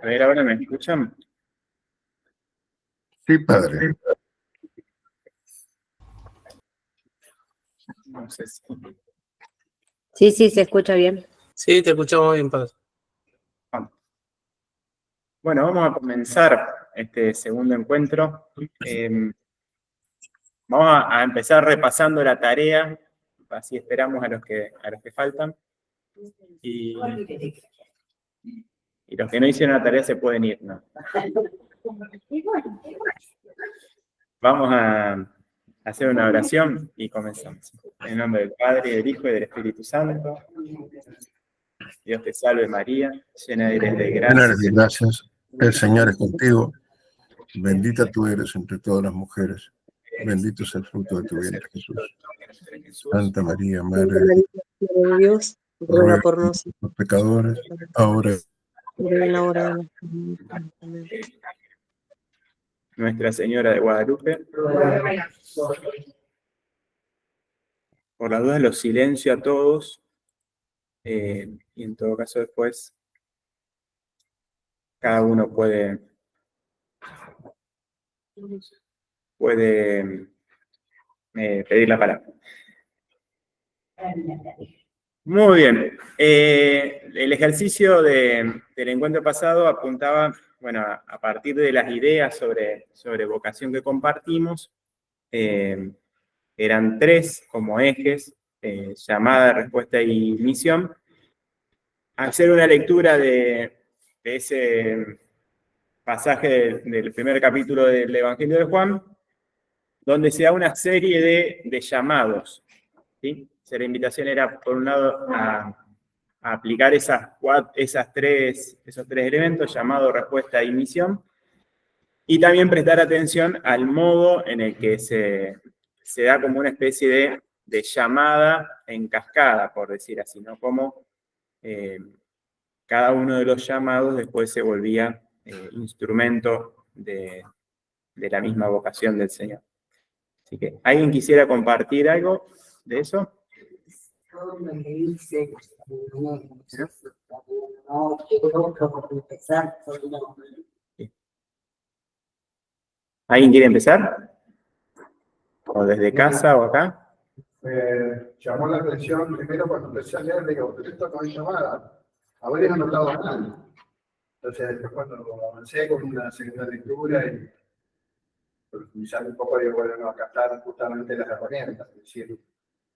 A ver, ¿ahora me escuchan? Sí, padre. No sé si... Sí, se escucha bien. Sí, te escuchamos bien, padre. Bueno, vamos a comenzar este segundo encuentro. Vamos a empezar repasando la tarea, así esperamos a los que faltan. Y los que no hicieron la tarea se pueden ir, ¿no? Vamos a hacer una oración y comenzamos. En nombre del Padre, del Hijo y del Espíritu Santo. Dios te salve María, llena eres de Llena gracia. eres de gracias. El Señor es contigo. Bendita tú eres entre todas las mujeres. Bendito es el fruto de tu vientre, Jesús. Santa María, Madre de Dios, ruega por nosotros, los pecadores, ahora en la hora de nuestra muerte. Amén. Nuestra Señora de Guadalupe. Por la duda los silencio a todos. Y en todo caso después cada uno puede pedir la palabra. Muy bien. El ejercicio del encuentro pasado apuntaba, bueno, a partir de las ideas sobre vocación que compartimos, eran 3 como ejes: llamada, respuesta y misión. Hacer una lectura de ese pasaje del primer capítulo del Evangelio de Juan, donde se da una serie de llamados, ¿sí? La invitación era, por un lado, a aplicar esos 3 elementos: llamado, respuesta y misión, y también prestar atención al modo en el que se da como una especie de llamada en cascada, por decir así, ¿no? Como cada uno de los llamados después se volvía instrumento de la misma vocación del Señor. Así que, ¿alguien quisiera compartir algo de eso? Todo lo que dice, no quiero empezar. ¿Alguien quiere empezar? ¿O desde casa o acá? Llamó la atención primero cuando empecé a leer, digo, pero esto no es llamada, haber anotado a nadie. Entonces, después cuando avancé con una segunda lectura y profundizar un poco, digo, bueno, no, acá están justamente las herramientas, es decir,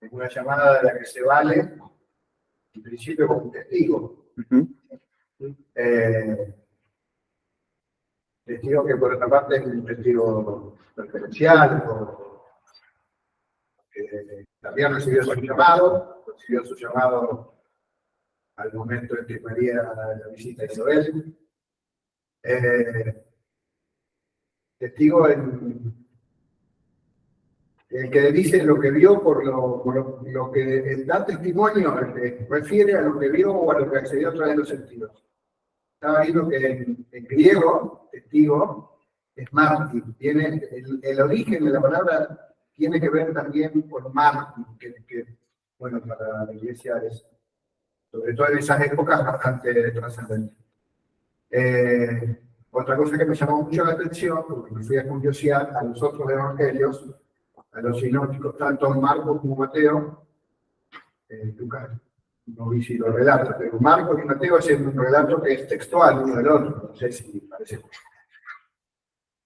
es una llamada de la que se vale, en principio, como un testigo. Testigo que por otra parte es un testigo preferencial, también recibió su llamado al momento en que María la visita a Isabel. Testigo el que dice lo que vio por lo que da testimonio, el que refiere a lo que vio o a lo que accedió a través de los sentidos. Estaba viendo que en griego, testigo, es mártir. Tiene el origen de la palabra tiene que ver también con mártir, que bueno, para la iglesia es, sobre todo en esas épocas, bastante trascendente. Otra cosa que me llamó mucho la atención, porque me fui a curiosear a los otros evangelios, a los sinópticos, tanto Marcos como Mateo, Lucas no vi si lo relata, pero Marcos y Mateo es un relato que es textual uno del otro, no sé si parece que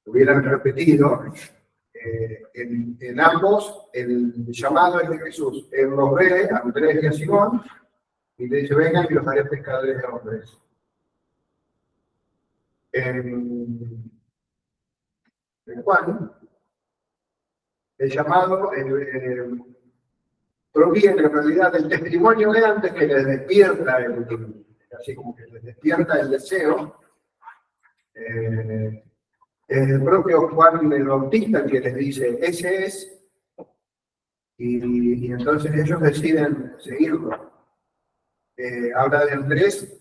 lo hubieran repetido. En ambos, el llamado es de Jesús. Él los ve, a Andrés y a Simón, y le dice: vengan y los haré pescadores de hombres. En Juan, el llamado proviene en realidad del testimonio de antes, que les despierta, así como que les despierta el deseo. Es el propio Juan el Bautista que les dice: ese es, y entonces ellos deciden seguirlo. Habla de Andrés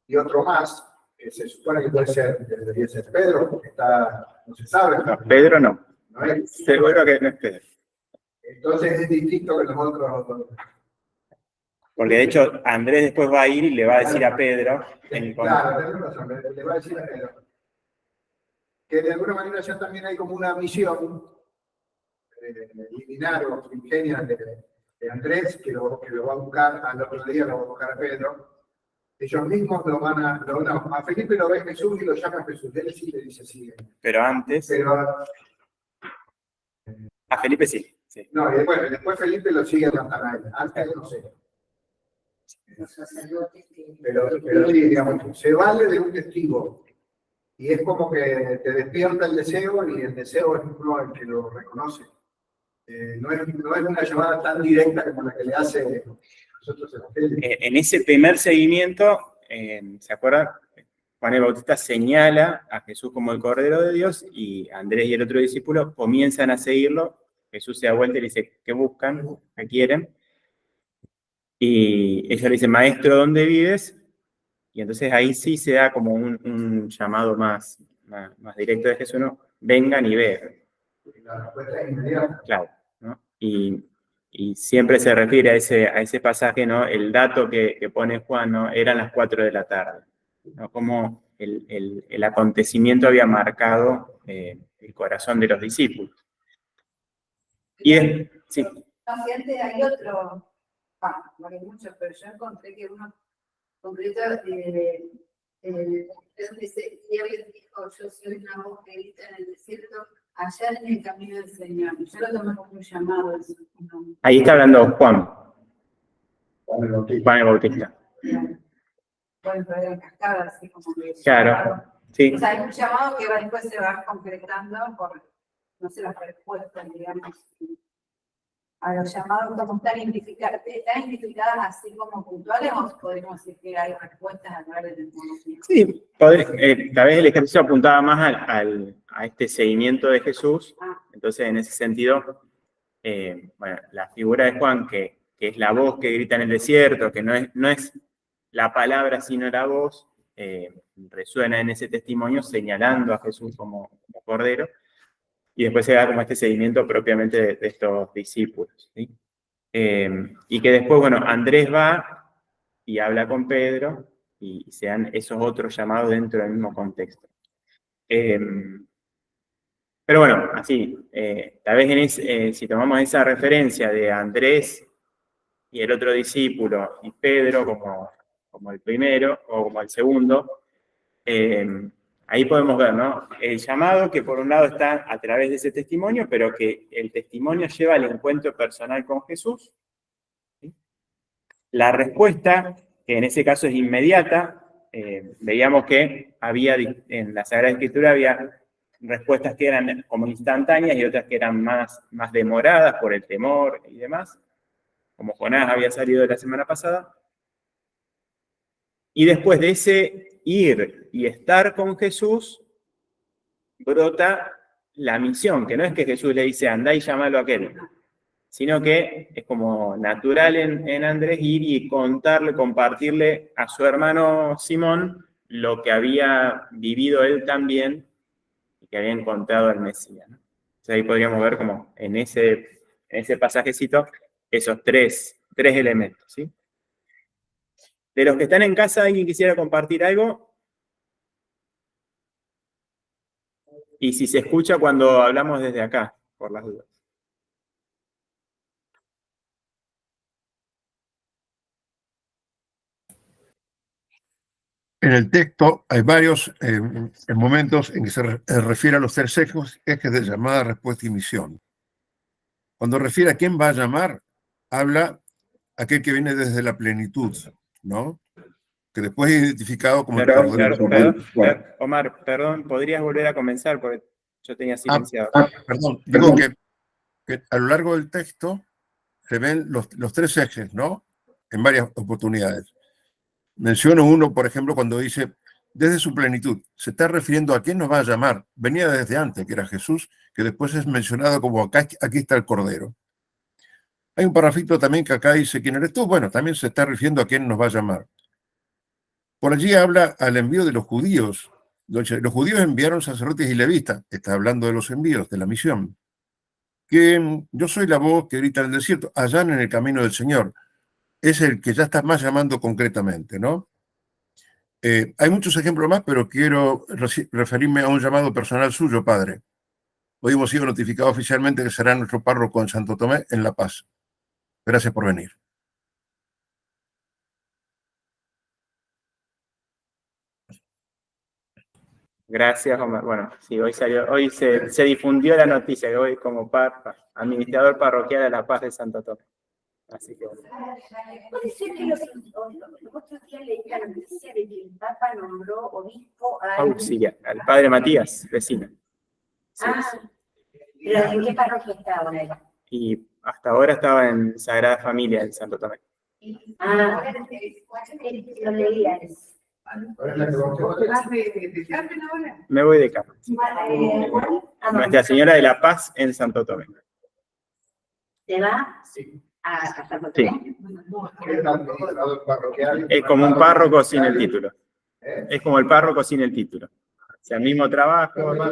y otro más, que se supone que debería ser Pedro, porque no se sabe. No, Pedro no. ¿No es? Seguro que no es Pedro. Entonces es distinto que los otros. Porque de hecho Andrés después va a ir y le va a decir a Pedro. Claro, tenés razón, le va a decir a Pedro. Que de alguna manera ya también hay como una misión eliminar o ingeniar de Andrés, que lo va a buscar al otro día, lo va a buscar a Pedro. Ellos mismos a Felipe lo ve Jesús y lo llama Jesús. Él sí le dice sí. Pero antes. A Felipe sí. No, y después Felipe lo sigue a Natanael. Antes no sé. Los sacerdotes Pero sí, digamos, se vale de un testigo. Y es como que te despierta el deseo y el deseo es uno el que lo reconoce. No es una llamada tan directa como la que le hace nosotros evangélicos. En ese primer seguimiento, ¿se acuerdan? Juan el Bautista señala a Jesús como el Cordero de Dios y Andrés y el otro discípulo comienzan a seguirlo. Jesús se da vuelta y le dice, ¿qué buscan? ¿Qué quieren? Y ellos le dicen, Maestro, ¿dónde vives? Y entonces ahí sí se da como un llamado más directo de Jesús, ¿no? Vengan y vean. La respuesta es inmediata. Claro, ¿no? Y siempre se refiere a ese pasaje, ¿no? El dato que pone Juan, ¿no? Eran las 4 de la tarde, ¿no? Como el acontecimiento había marcado el corazón de los discípulos. Y sí. Antes hay otro, no hay muchos, pero yo encontré que uno concreto, dice, y alguien dijo, yo soy una voz que grita en el desierto, allá en el camino del Señor. Yo lo tomé como un llamado. Ahí está hablando Juan el Bautista. Bueno, pero en cascada, así como que... Claro, sí. O sea, hay un llamado que después se va concretando por, no sé, las respuestas, digamos, a los llamados como están identificadas así como puntuales, o podemos decir que hay respuestas a través del conocimiento. Sí, tal vez el ejercicio apuntaba más a este seguimiento de Jesús. Entonces, en ese sentido, bueno, la figura de Juan, que es la voz que grita en el desierto, que no es la palabra sino la voz, resuena en ese testimonio señalando a Jesús como Cordero. Y después se da como este seguimiento propiamente de estos discípulos, ¿sí? Y que después, bueno, Andrés va y habla con Pedro y se dan esos otros llamados dentro del mismo contexto. Pero bueno, así, tal vez si tomamos esa referencia de Andrés y el otro discípulo y Pedro como el primero o como el segundo, ahí podemos ver, ¿no? El llamado que por un lado está a través de ese testimonio, pero que el testimonio lleva al encuentro personal con Jesús. ¿Sí? La respuesta, que en ese caso es inmediata, veíamos que en la Sagrada Escritura había respuestas que eran como instantáneas y otras que eran más demoradas por el temor y demás, como Jonás había salido la semana pasada. Y después de ese ir y estar con Jesús, brota la misión, que no es que Jesús le dice, andá y llámalo a aquel, sino que es como natural en Andrés ir y compartirle a su hermano Simón lo que había vivido él también y que había encontrado al Mesías, ¿no? Entonces ahí podríamos ver como en ese pasajecito esos tres elementos, ¿sí? De los que están en casa, ¿alguien quisiera compartir algo? Y si se escucha cuando hablamos desde acá, por las dudas. En el texto hay varios momentos en que se refiere a los 3 ejes de llamada, respuesta y misión. Cuando refiere a quién va a llamar, habla aquel que viene desde la plenitud, ¿no? Que después es identificado como el Cordero. Omar, perdón, ¿podrías volver a comenzar? Porque yo tenía silenciado. Perdón, digo que a lo largo del texto se ven los 3 ejes, ¿no? En varias oportunidades. Menciono uno, por ejemplo, cuando dice, desde su plenitud, se está refiriendo a quién nos va a llamar. Venía desde antes, que era Jesús, que después es mencionado como aquí está el Cordero. Hay un parrafito también que acá dice, ¿quién eres tú? Bueno, también se está refiriendo a quién nos va a llamar. Por allí habla al envío de los judíos. Los judíos enviaron sacerdotes y levitas. Está hablando de los envíos, de la misión. Que yo soy la voz que grita en el desierto, allá en el camino del Señor. es el que ya estás más llamando concretamente, ¿no? Hay muchos ejemplos más, pero quiero referirme a un llamado personal suyo, padre. Hoy hemos sido notificados oficialmente que será nuestro párroco en Santo Tomé, en La Paz. Gracias por venir. Gracias, Omar. Bueno, sí, hoy se difundió la noticia que hoy como administrador parroquial de La Paz de Santo Tomé. Así que bueno. Puede ser que los otros días leí la noticia de que el Papa nombró obispo a Auxiliar, al padre Matías, vecino. Sí. ¿Pero en qué parroquia está ahora? Y hasta ahora estaba en Sagrada Familia en Santo Tomé. Lo leía. Me voy de Carmen. Nuestra Señora de la Paz en Santo Tomé. ¿Te va? Sí. A Santo Sí. Tomé. Es como un párroco sin el título. Es como el párroco sin el título. O sea, mismo trabajo. No,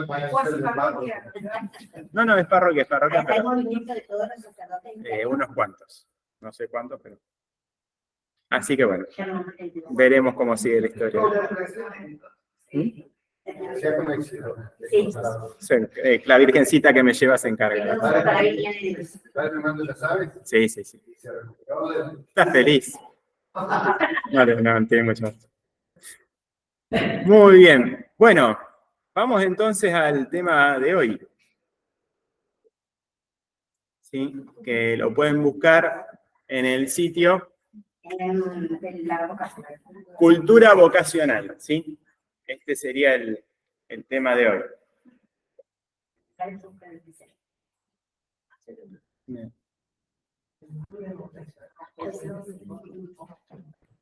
es parroquia, ¿Está el pero movimiento de todos los sacerdotes? unos cuantos. No sé cuántos, pero. Así que bueno, Ya no me entiendo. veremos cómo sigue la historia. Sea con éxito. Sí. La virgencita que me lleva se encarga. Para que viene de- ¿Estás tomando la sabes? Sí. Está feliz. No, tiene mucho más. Muy bien. Bueno, vamos entonces al tema de hoy. ¿Sí? Que lo pueden buscar en el sitio en la vocación. Cultura Vocacional. ¿Sí? Este sería el tema de hoy.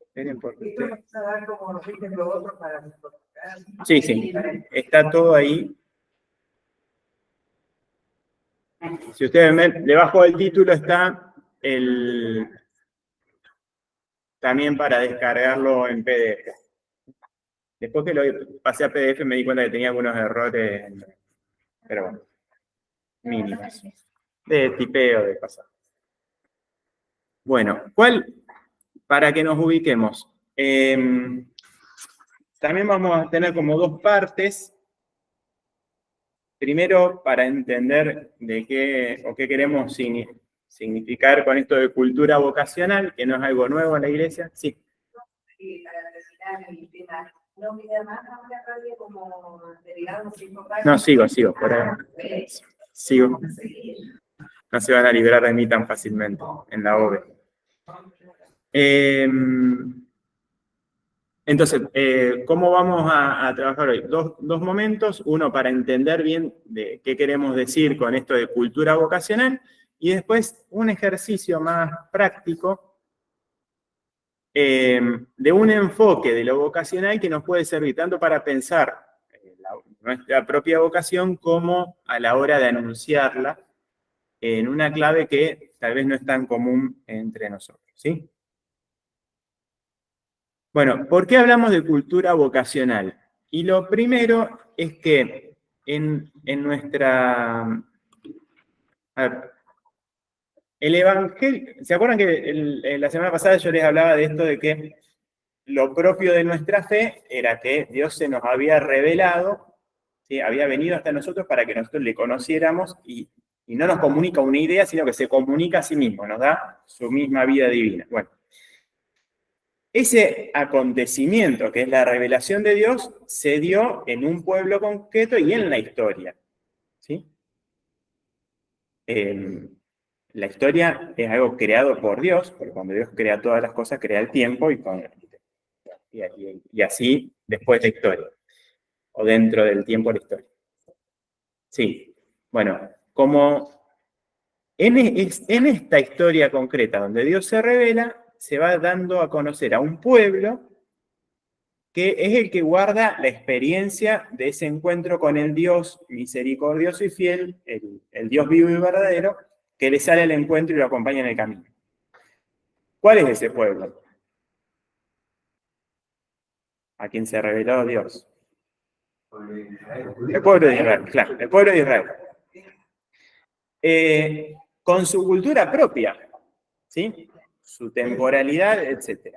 Esperen porque sí, está todo ahí. Si ustedes ven, debajo del título está también para descargarlo en PDF. Después que lo pasé a PDF me di cuenta que tenía algunos errores, pero bueno, mínimos, de tipeo, de pasado. Bueno, para que nos ubiquemos, también vamos a tener como dos partes. Primero, para entender de qué queremos significar con esto de cultura vocacional, que no es algo nuevo en la iglesia. Sí. Sí, para terminar el tema. No, mi hermana ahora radio como delegado municipal. No, sigo, por ahí. Sigo. No se van a librar de mí tan fácilmente en la OVE. Entonces, ¿cómo vamos a trabajar hoy? Dos momentos, uno para entender bien de qué queremos decir con esto de cultura vocacional, y después un ejercicio más práctico de un enfoque de lo vocacional que nos puede servir tanto para pensar nuestra propia vocación como a la hora de anunciarla en una clave que tal vez no es tan común entre nosotros, ¿sí? Bueno, ¿por qué hablamos de cultura vocacional? Y lo primero es que en nuestra... A ver, el Evangelio... ¿Se acuerdan que la semana pasada yo les hablaba de esto de que lo propio de nuestra fe era que Dios se nos había revelado, ¿sí? Había venido hasta nosotros para que nosotros le conociéramos y no nos comunica una idea, sino que se comunica a sí mismo, nos da su misma vida divina. Bueno, ese acontecimiento, que es la revelación de Dios, se dio en un pueblo concreto y en la historia. ¿Sí? La historia es algo creado por Dios, porque cuando Dios crea todas las cosas, crea el tiempo y así después la historia, o dentro del tiempo la historia. Sí, bueno, como en esta historia concreta donde Dios se revela, se va dando a conocer a un pueblo que es el que guarda la experiencia de ese encuentro con el Dios misericordioso y fiel, el Dios vivo y verdadero, que le sale al encuentro y lo acompaña en el camino. ¿Cuál es ese pueblo? A quien se reveló Dios. El pueblo de Israel, claro, el pueblo de Israel. Con su cultura propia, ¿sí? su temporalidad, etc.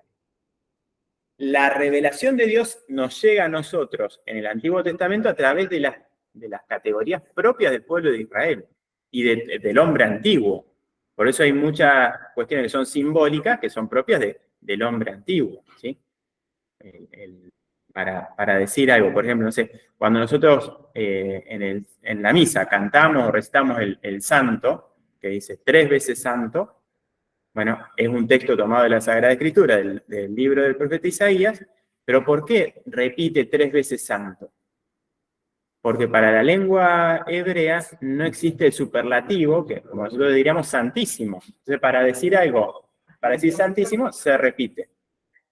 La revelación de Dios nos llega a nosotros en el Antiguo Testamento a través de las categorías propias del pueblo de Israel y del hombre antiguo. Por eso hay muchas cuestiones que son simbólicas, que son propias del hombre antiguo, ¿sí? Para decir algo, por ejemplo, no sé, cuando nosotros en la misa cantamos o recitamos el santo, que dice 3 veces santo, bueno, es un texto tomado de la Sagrada Escritura, del libro del profeta Isaías, pero ¿por qué repite 3 veces santo? Porque para la lengua hebrea no existe el superlativo, que como nosotros diríamos santísimo. Entonces, para decir algo, para decir santísimo, se repite.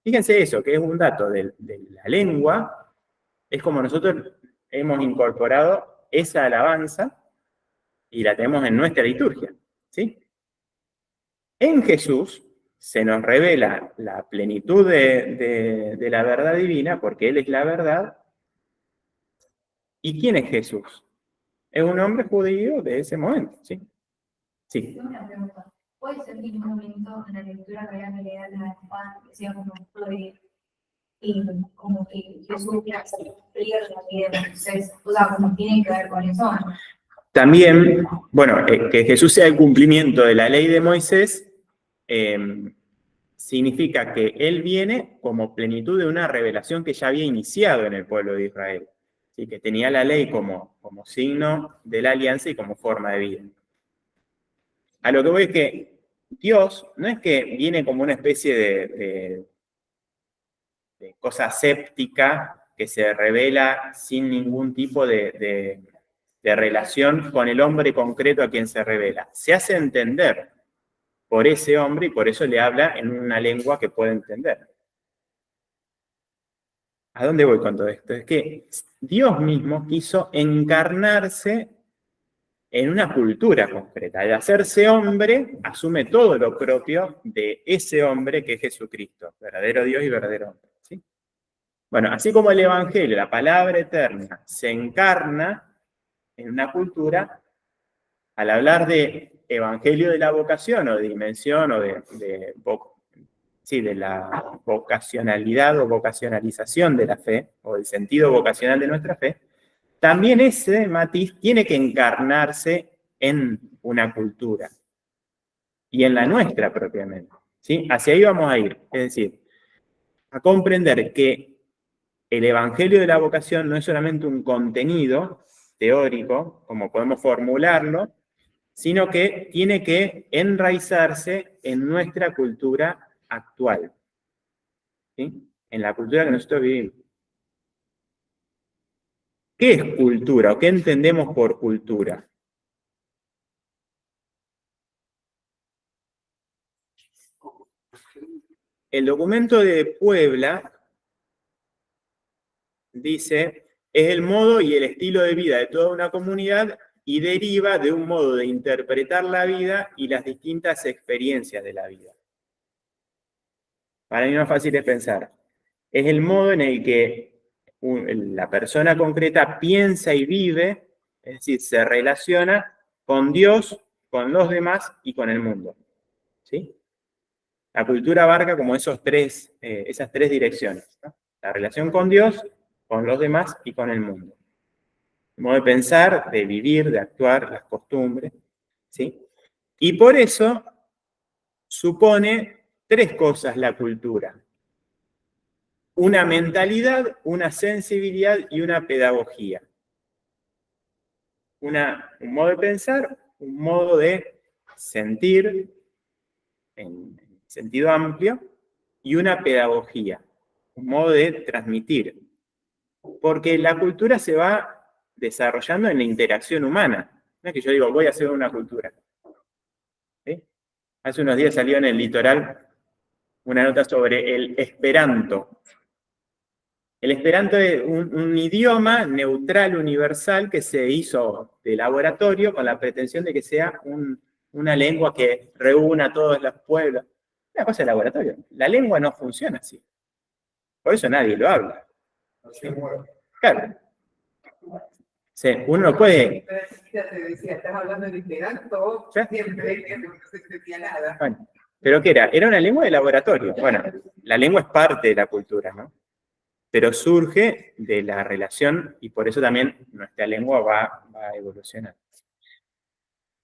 Fíjense eso, que es un dato de la lengua, es como nosotros hemos incorporado esa alabanza y la tenemos en nuestra liturgia, ¿sí? En Jesús se nos revela la plenitud de la verdad divina, porque Él es la verdad. ¿Y quién es Jesús? Es un hombre judío de ese momento, ¿sí? Sí. Una pregunta. ¿Puede ser que en un momento en la lectura que había leído la de Juan decía como y como que Jesús quiere cumplir la vida de Moisés? O sea, como tiene que ver con eso. También, bueno, que Jesús sea el cumplimiento de la ley de Moisés significa que Él viene como plenitud de una revelación que ya había iniciado en el pueblo de Israel, ¿sí? Que tenía la ley como signo de la alianza y como forma de vida. A lo que voy es que Dios no es que viene como una especie de cosa séptica que se revela sin ningún tipo de relación con el hombre concreto a quien se revela. Se hace entender por ese hombre y por eso le habla en una lengua que puede entender. ¿A dónde voy con todo esto? Es que Dios mismo quiso encarnarse en una cultura concreta. Al hacerse hombre, asume todo lo propio de ese hombre que es Jesucristo, verdadero Dios y verdadero hombre, ¿sí? Bueno, así como el Evangelio, la palabra eterna, se encarna en una cultura, al hablar de evangelio de la vocación o de dimensión o de la vocacionalidad o vocacionalización de la fe o del sentido vocacional de nuestra fe, también ese matiz tiene que encarnarse en una cultura y en la nuestra propiamente, ¿sí? Hacia ahí vamos a ir, es decir, a comprender que el evangelio de la vocación no es solamente un contenido teórico, como podemos formularlo, sino que tiene que enraizarse en nuestra cultura actual, ¿sí? En la cultura que nosotros vivimos. ¿Qué es cultura o qué entendemos por cultura? El documento de Puebla dice, es el modo y el estilo de vida de toda una comunidad y deriva de un modo de interpretar la vida y las distintas experiencias de la vida. Para mí más fácil es pensar, es el modo en el que la persona concreta piensa y vive, es decir, se relaciona con Dios, con los demás y con el mundo, ¿sí? La cultura abarca como esas tres direcciones, ¿no? La relación con Dios, con los demás y con el mundo. El modo de pensar, de vivir, de actuar, las costumbres, ¿sí? Y por eso supone 3 cosas la cultura. Una mentalidad, una sensibilidad y una pedagogía. Un modo de pensar, un modo de sentir en sentido amplio y una pedagogía, un modo de transmitir. Porque la cultura se va desarrollando en la interacción humana. No es que yo digo, voy a hacer una cultura. ¿Sí? Hace unos días salió en el Litoral una nota sobre el Esperanto. El Esperanto es un idioma neutral universal que se hizo de laboratorio con la pretensión de que sea una lengua que reúna a todos los pueblos. Una cosa de laboratorio. La lengua no funciona así. Por eso nadie lo habla. ¿Sí? Claro. Sí, uno no puede. Te decía, estás hablando de Esperanto, ¿Sí? siempre no se entendía nada. Bueno, ¿Pero qué era? Era una lengua de laboratorio. Bueno, la lengua es parte de la cultura, ¿no? Pero surge de la relación y por eso también nuestra lengua va a evolucionar.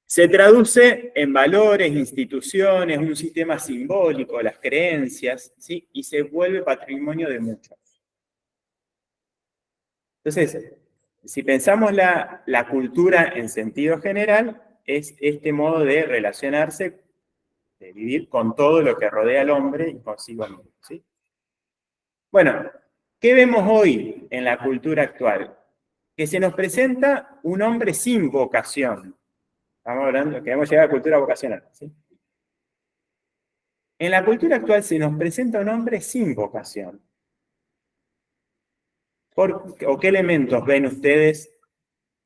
Se traduce en valores, instituciones, un sistema simbólico, las creencias, ¿sí? Y se vuelve patrimonio de muchos. Entonces, si pensamos la cultura en sentido general, es este modo de relacionarse, de vivir con todo lo que rodea al hombre y consigo mismo, ¿sí? Bueno, ¿qué vemos hoy en la cultura actual? Que se nos presenta un hombre sin vocación. Estamos hablando, queremos llegar a la cultura vocacional, ¿sí? En la cultura actual se nos presenta un hombre sin vocación. ¿O qué elementos ven ustedes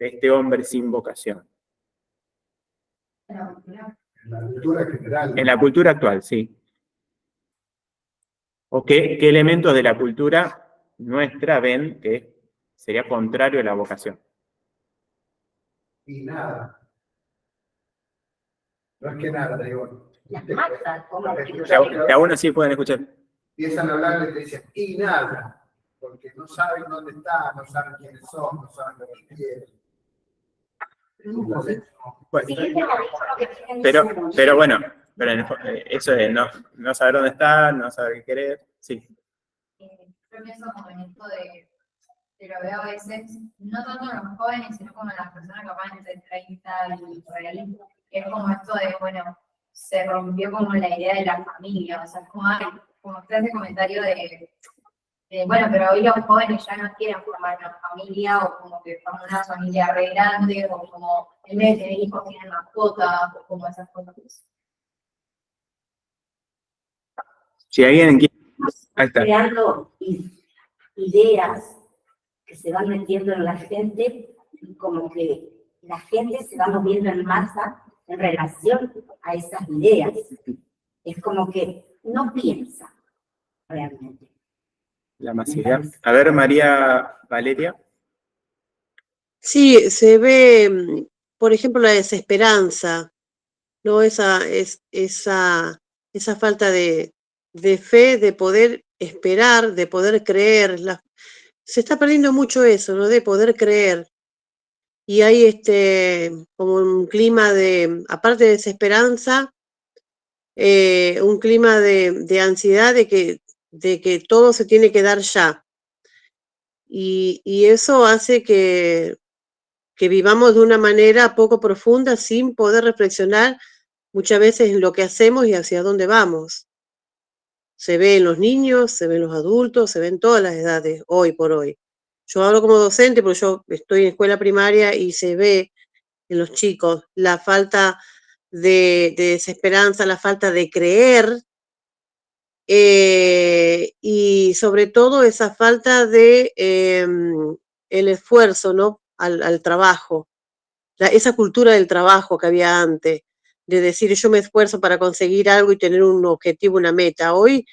de este hombre sin vocación? En la cultura general. En la cultura actual, sí. ¿O qué elementos de la cultura nuestra ven que sería contrario a la vocación? Y nada. No es que nada, digo. Las masas, como Que a uno sí pueden escuchar. Empiezan a hablar y te dicen, y nada. Porque no saben dónde está, no saben quiénes son, no saben lo que quieren. Entonces, Bueno, Sí, es lo que quieren pero bueno, pero eso es no saber dónde está, no saber qué querer, sí. Yo pienso como en esto de lo veo a veces, no tanto en los jóvenes, sino como en las personas capaz entre 30 y por ahí, que es como esto de, bueno, se rompió como la idea de la familia, o sea, es como, hay, como usted hace comentario de, bueno, pero hoy los jóvenes ya no quieren formar una familia, o como que forman una familia re grande, o como en vez de tener hijos tienen mascotas, o como esas cosas. Si alguien quiere... Ahí está. creando ideas que se van metiendo en la gente y como que la gente se va moviendo en masa en relación a esas ideas. Es como que no piensa realmente. La masividad. A ver, María Valeria. Sí, se ve, por ejemplo, la desesperanza, ¿no? Esa falta de fe, de poder esperar, de poder creer. Se está perdiendo mucho eso, ¿no? De poder creer. Y hay como un clima aparte de desesperanza, un clima de ansiedad de que todo se tiene que dar ya. Y eso hace que vivamos de una manera poco profunda sin poder reflexionar muchas veces en lo que hacemos y hacia dónde vamos. Se ve en los niños, se ve en los adultos, se ve en todas las edades, hoy por hoy. Yo hablo como docente porque yo estoy en escuela primaria y se ve en los chicos la falta de desesperanza, la falta de creer, y sobre todo esa falta de el esfuerzo, ¿no? al trabajo, esa cultura del trabajo que había antes, de decir yo me esfuerzo para conseguir algo y tener un objetivo, una meta. Hoy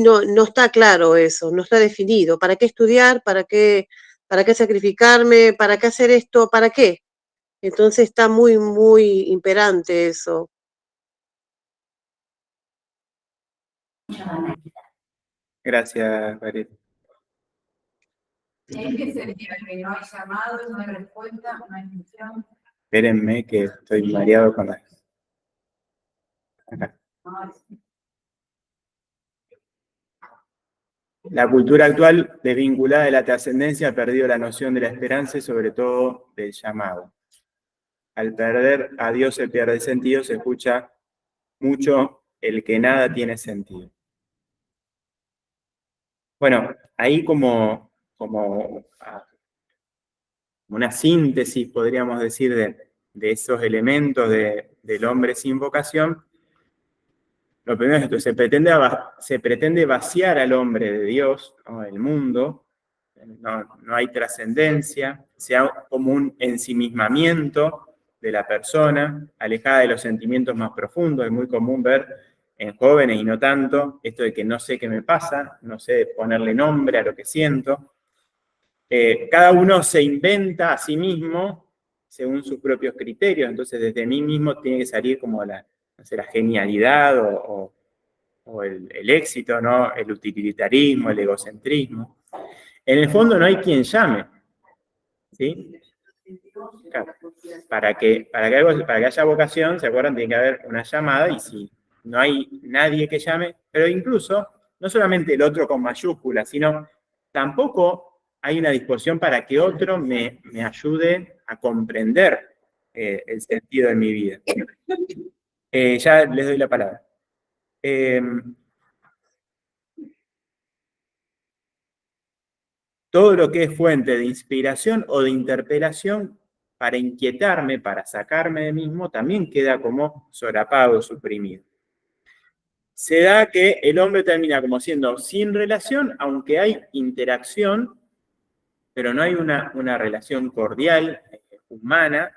no está claro eso, no está definido. ¿Para qué estudiar? ¿Para qué sacrificarme? ¿Para qué hacer esto? ¿Para qué? Entonces está muy, muy imperante eso. Gracias, Valeria. ¿En qué sentido? Que no hay llamados, no hay respuesta, no hay función. Espérenme que estoy mareado con la... Acá. La cultura actual, desvinculada de la trascendencia, ha perdido la noción de la esperanza y sobre todo del llamado. Al perder a Dios se pierde el sentido, se escucha mucho el que nada tiene sentido. Bueno, ahí como una síntesis, podríamos decir, de esos elementos del hombre sin vocación, lo primero es esto, se pretende vaciar al hombre de Dios, ¿no? El mundo, no hay trascendencia, sea como un ensimismamiento de la persona, alejada de los sentimientos más profundos. Es muy común ver en jóvenes y no tanto esto de que no sé qué me pasa, no sé ponerle nombre a lo que siento. Cada uno se inventa a sí mismo según sus propios criterios, entonces desde mí mismo tiene que salir como la genialidad o o el éxito, ¿no? El utilitarismo, el egocentrismo. En el fondo no hay quien llame, ¿sí? Claro. Para que haya vocación, ¿se acuerdan? Tiene que haber una llamada, y si no hay nadie que llame, pero incluso, no solamente el otro con mayúsculas, sino tampoco hay una disposición para que otro me ayude a comprender el sentido de mi vida. Ya les doy la palabra. Todo lo que es fuente de inspiración o de interpelación para inquietarme, para sacarme de mí mismo, también queda como solapado, suprimido. Se da que el hombre termina como siendo sin relación, aunque hay interacción, pero no hay una relación cordial, humana.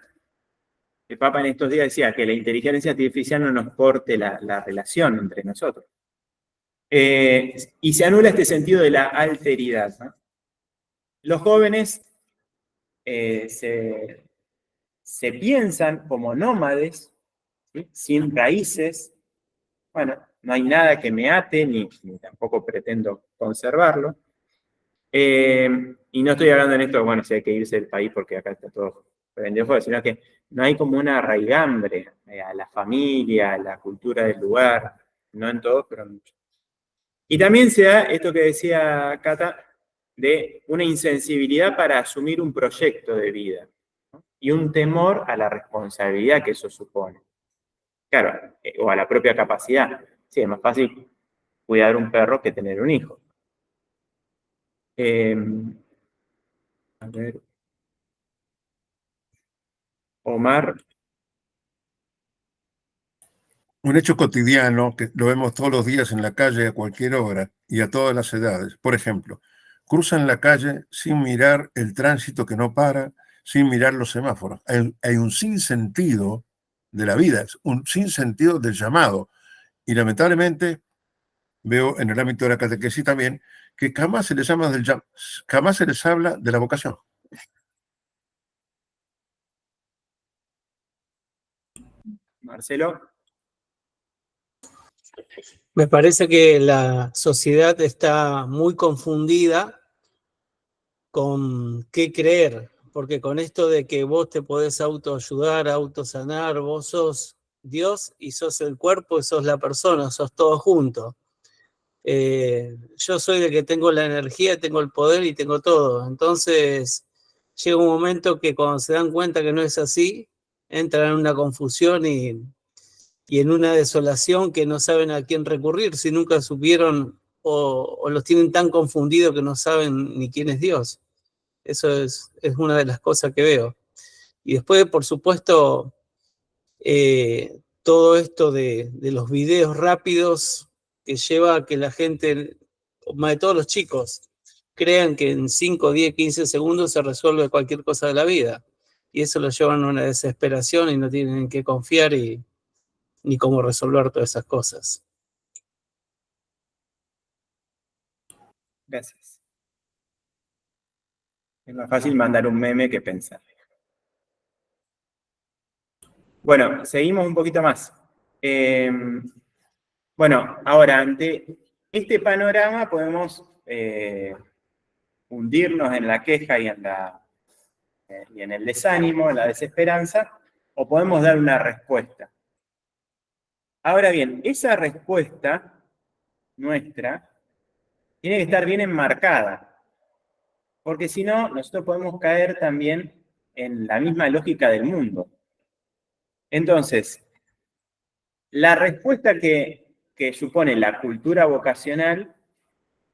El Papa en estos días decía que la inteligencia artificial no nos corte la relación entre nosotros. Y se anula este sentido de la alteridad, ¿no? Los jóvenes se piensan como nómades, ¿sí? Sin raíces. Bueno, no hay nada que me ate, ni tampoco pretendo conservarlo. Y no estoy hablando en esto, bueno, si hay que irse del país porque acá está todo prendido fuego, sino que no hay como una raigambre a la familia, a la cultura del lugar, no en todos, pero en muchos. Y también se da esto que decía Cata, de una insensibilidad para asumir un proyecto de vida, ¿no? Y un temor a la responsabilidad que eso supone. Claro, o a la propia capacidad. Sí, es más fácil cuidar un perro que tener un hijo. A ver. Omar. Un hecho cotidiano que lo vemos todos los días en la calle a cualquier hora y a todas las edades. Por ejemplo, cruzan la calle sin mirar el tránsito que no para, sin mirar los semáforos. Hay un sinsentido de la vida, un sinsentido del llamado. Y lamentablemente veo en el ámbito de la catequesis también que jamás se les jamás se les habla de la vocación. Marcelo. Me parece que la sociedad está muy confundida con qué creer, porque con esto de que vos te podés autoayudar, autosanar, vos sos Dios y sos el cuerpo y sos la persona, sos todo junto. Yo soy el que tengo la energía, tengo el poder y tengo todo. Entonces llega un momento que cuando se dan cuenta que no es así, entran en una confusión y en una desolación que no saben a quién recurrir, si nunca supieron o los tienen tan confundidos que no saben ni quién es Dios. Eso es una de las cosas que veo. Y después, por supuesto, todo esto de los videos rápidos que lleva a que la gente, más de todos los chicos, crean que en 5, 10, 15 segundos se resuelve cualquier cosa de la vida. Y eso lo llevan a una desesperación y no tienen en qué confiar ni cómo resolver todas esas cosas. Gracias. Es más fácil mandar un meme que pensar. Bueno, seguimos un poquito más. Bueno, ahora, ante este panorama podemos hundirnos en la queja y en el desánimo, en la desesperanza, o podemos dar una respuesta. Ahora bien, esa respuesta nuestra tiene que estar bien enmarcada, porque si no, nosotros podemos caer también en la misma lógica del mundo. Entonces, la respuesta que supone la cultura vocacional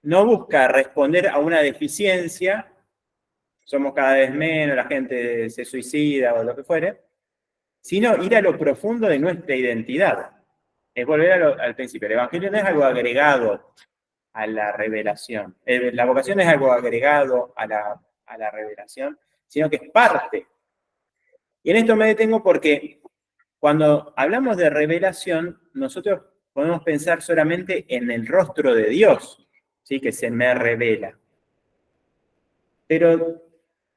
no busca responder a una deficiencia, somos cada vez menos, la gente se suicida o lo que fuere, sino ir a lo profundo de nuestra identidad. Es volver al principio. El Evangelio no es algo agregado a la revelación. La vocación es algo agregado a la revelación, sino que es parte. Y en esto me detengo porque cuando hablamos de revelación, nosotros podemos pensar solamente en el rostro de Dios, ¿sí? Que se me revela. Pero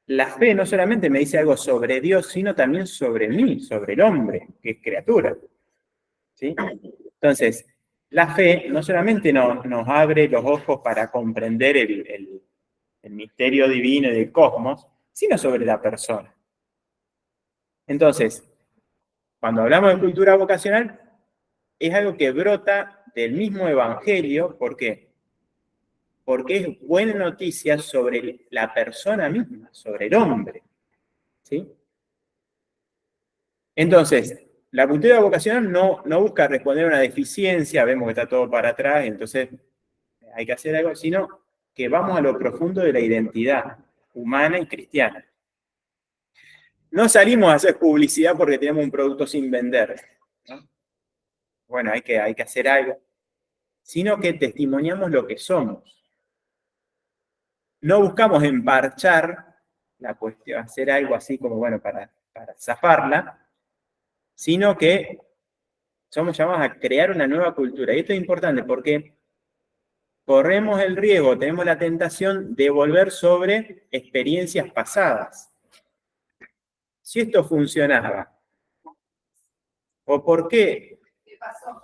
la fe no solamente me dice algo sobre Dios, sino también sobre mí, sobre el hombre, que es criatura, ¿sí? Entonces, la fe no solamente nos abre los ojos para comprender el misterio divino y del cosmos, sino sobre la persona. Entonces, cuando hablamos de cultura vocacional, es algo que brota del mismo evangelio. ¿Por qué? Porque es buena noticia sobre la persona misma, sobre el hombre. ¿Sí? Entonces, la cultura vocacional no busca responder a una deficiencia, vemos que está todo para atrás, entonces hay que hacer algo, sino que vamos a lo profundo de la identidad humana y cristiana. No salimos a hacer publicidad porque tenemos un producto sin vender, ¿no? Bueno, hay que hacer algo, sino que testimoniamos lo que somos. No buscamos emparchar la cuestión, hacer algo así como, bueno, para zafarla, sino que somos llamados a crear una nueva cultura. Y esto es importante porque corremos el riesgo, tenemos la tentación de volver sobre experiencias pasadas. Si esto funcionaba, ¿o por qué? ¿Qué pasó?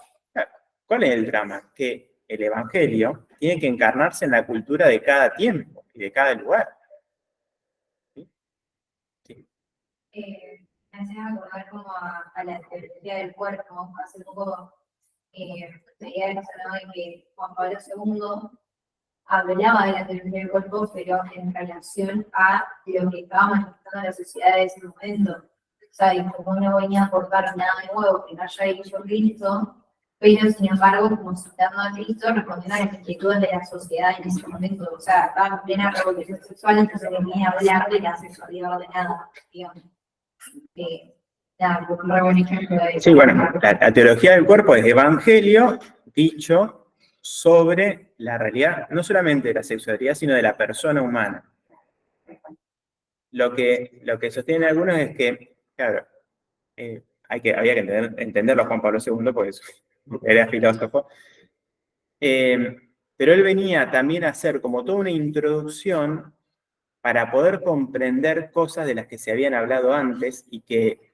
¿Cuál es el drama? Que el Evangelio tiene que encarnarse en la cultura de cada tiempo y de cada lugar. ¿Sí? Sí. Me hace acordar como a la teología del cuerpo. Hace poco veía relacionado en que Juan Pablo II hablaba de la teología del cuerpo, pero en relación a lo que estaba manifestando la sociedad de ese momento. O sea, y como no venía a aportar nada de nuevo que no haya hecho Cristo, pero sin embargo, como citando a Cristo, respondiendo a las inquietudes de la sociedad en ese momento. O sea, estaba en plena revolución sexual, entonces venía a hablar de la sexualidad ordenada, digamos. Nada, un re buen ejemplo de eso. Sí, bueno, la teología del cuerpo es evangelio dicho sobre la realidad, no solamente de la sexualidad, sino de la persona humana. Lo que sostienen algunos es que, claro, había que entenderlo a Juan Pablo II, porque era filósofo, pero él venía también a hacer como toda una introducción para poder comprender cosas de las que se habían hablado antes y que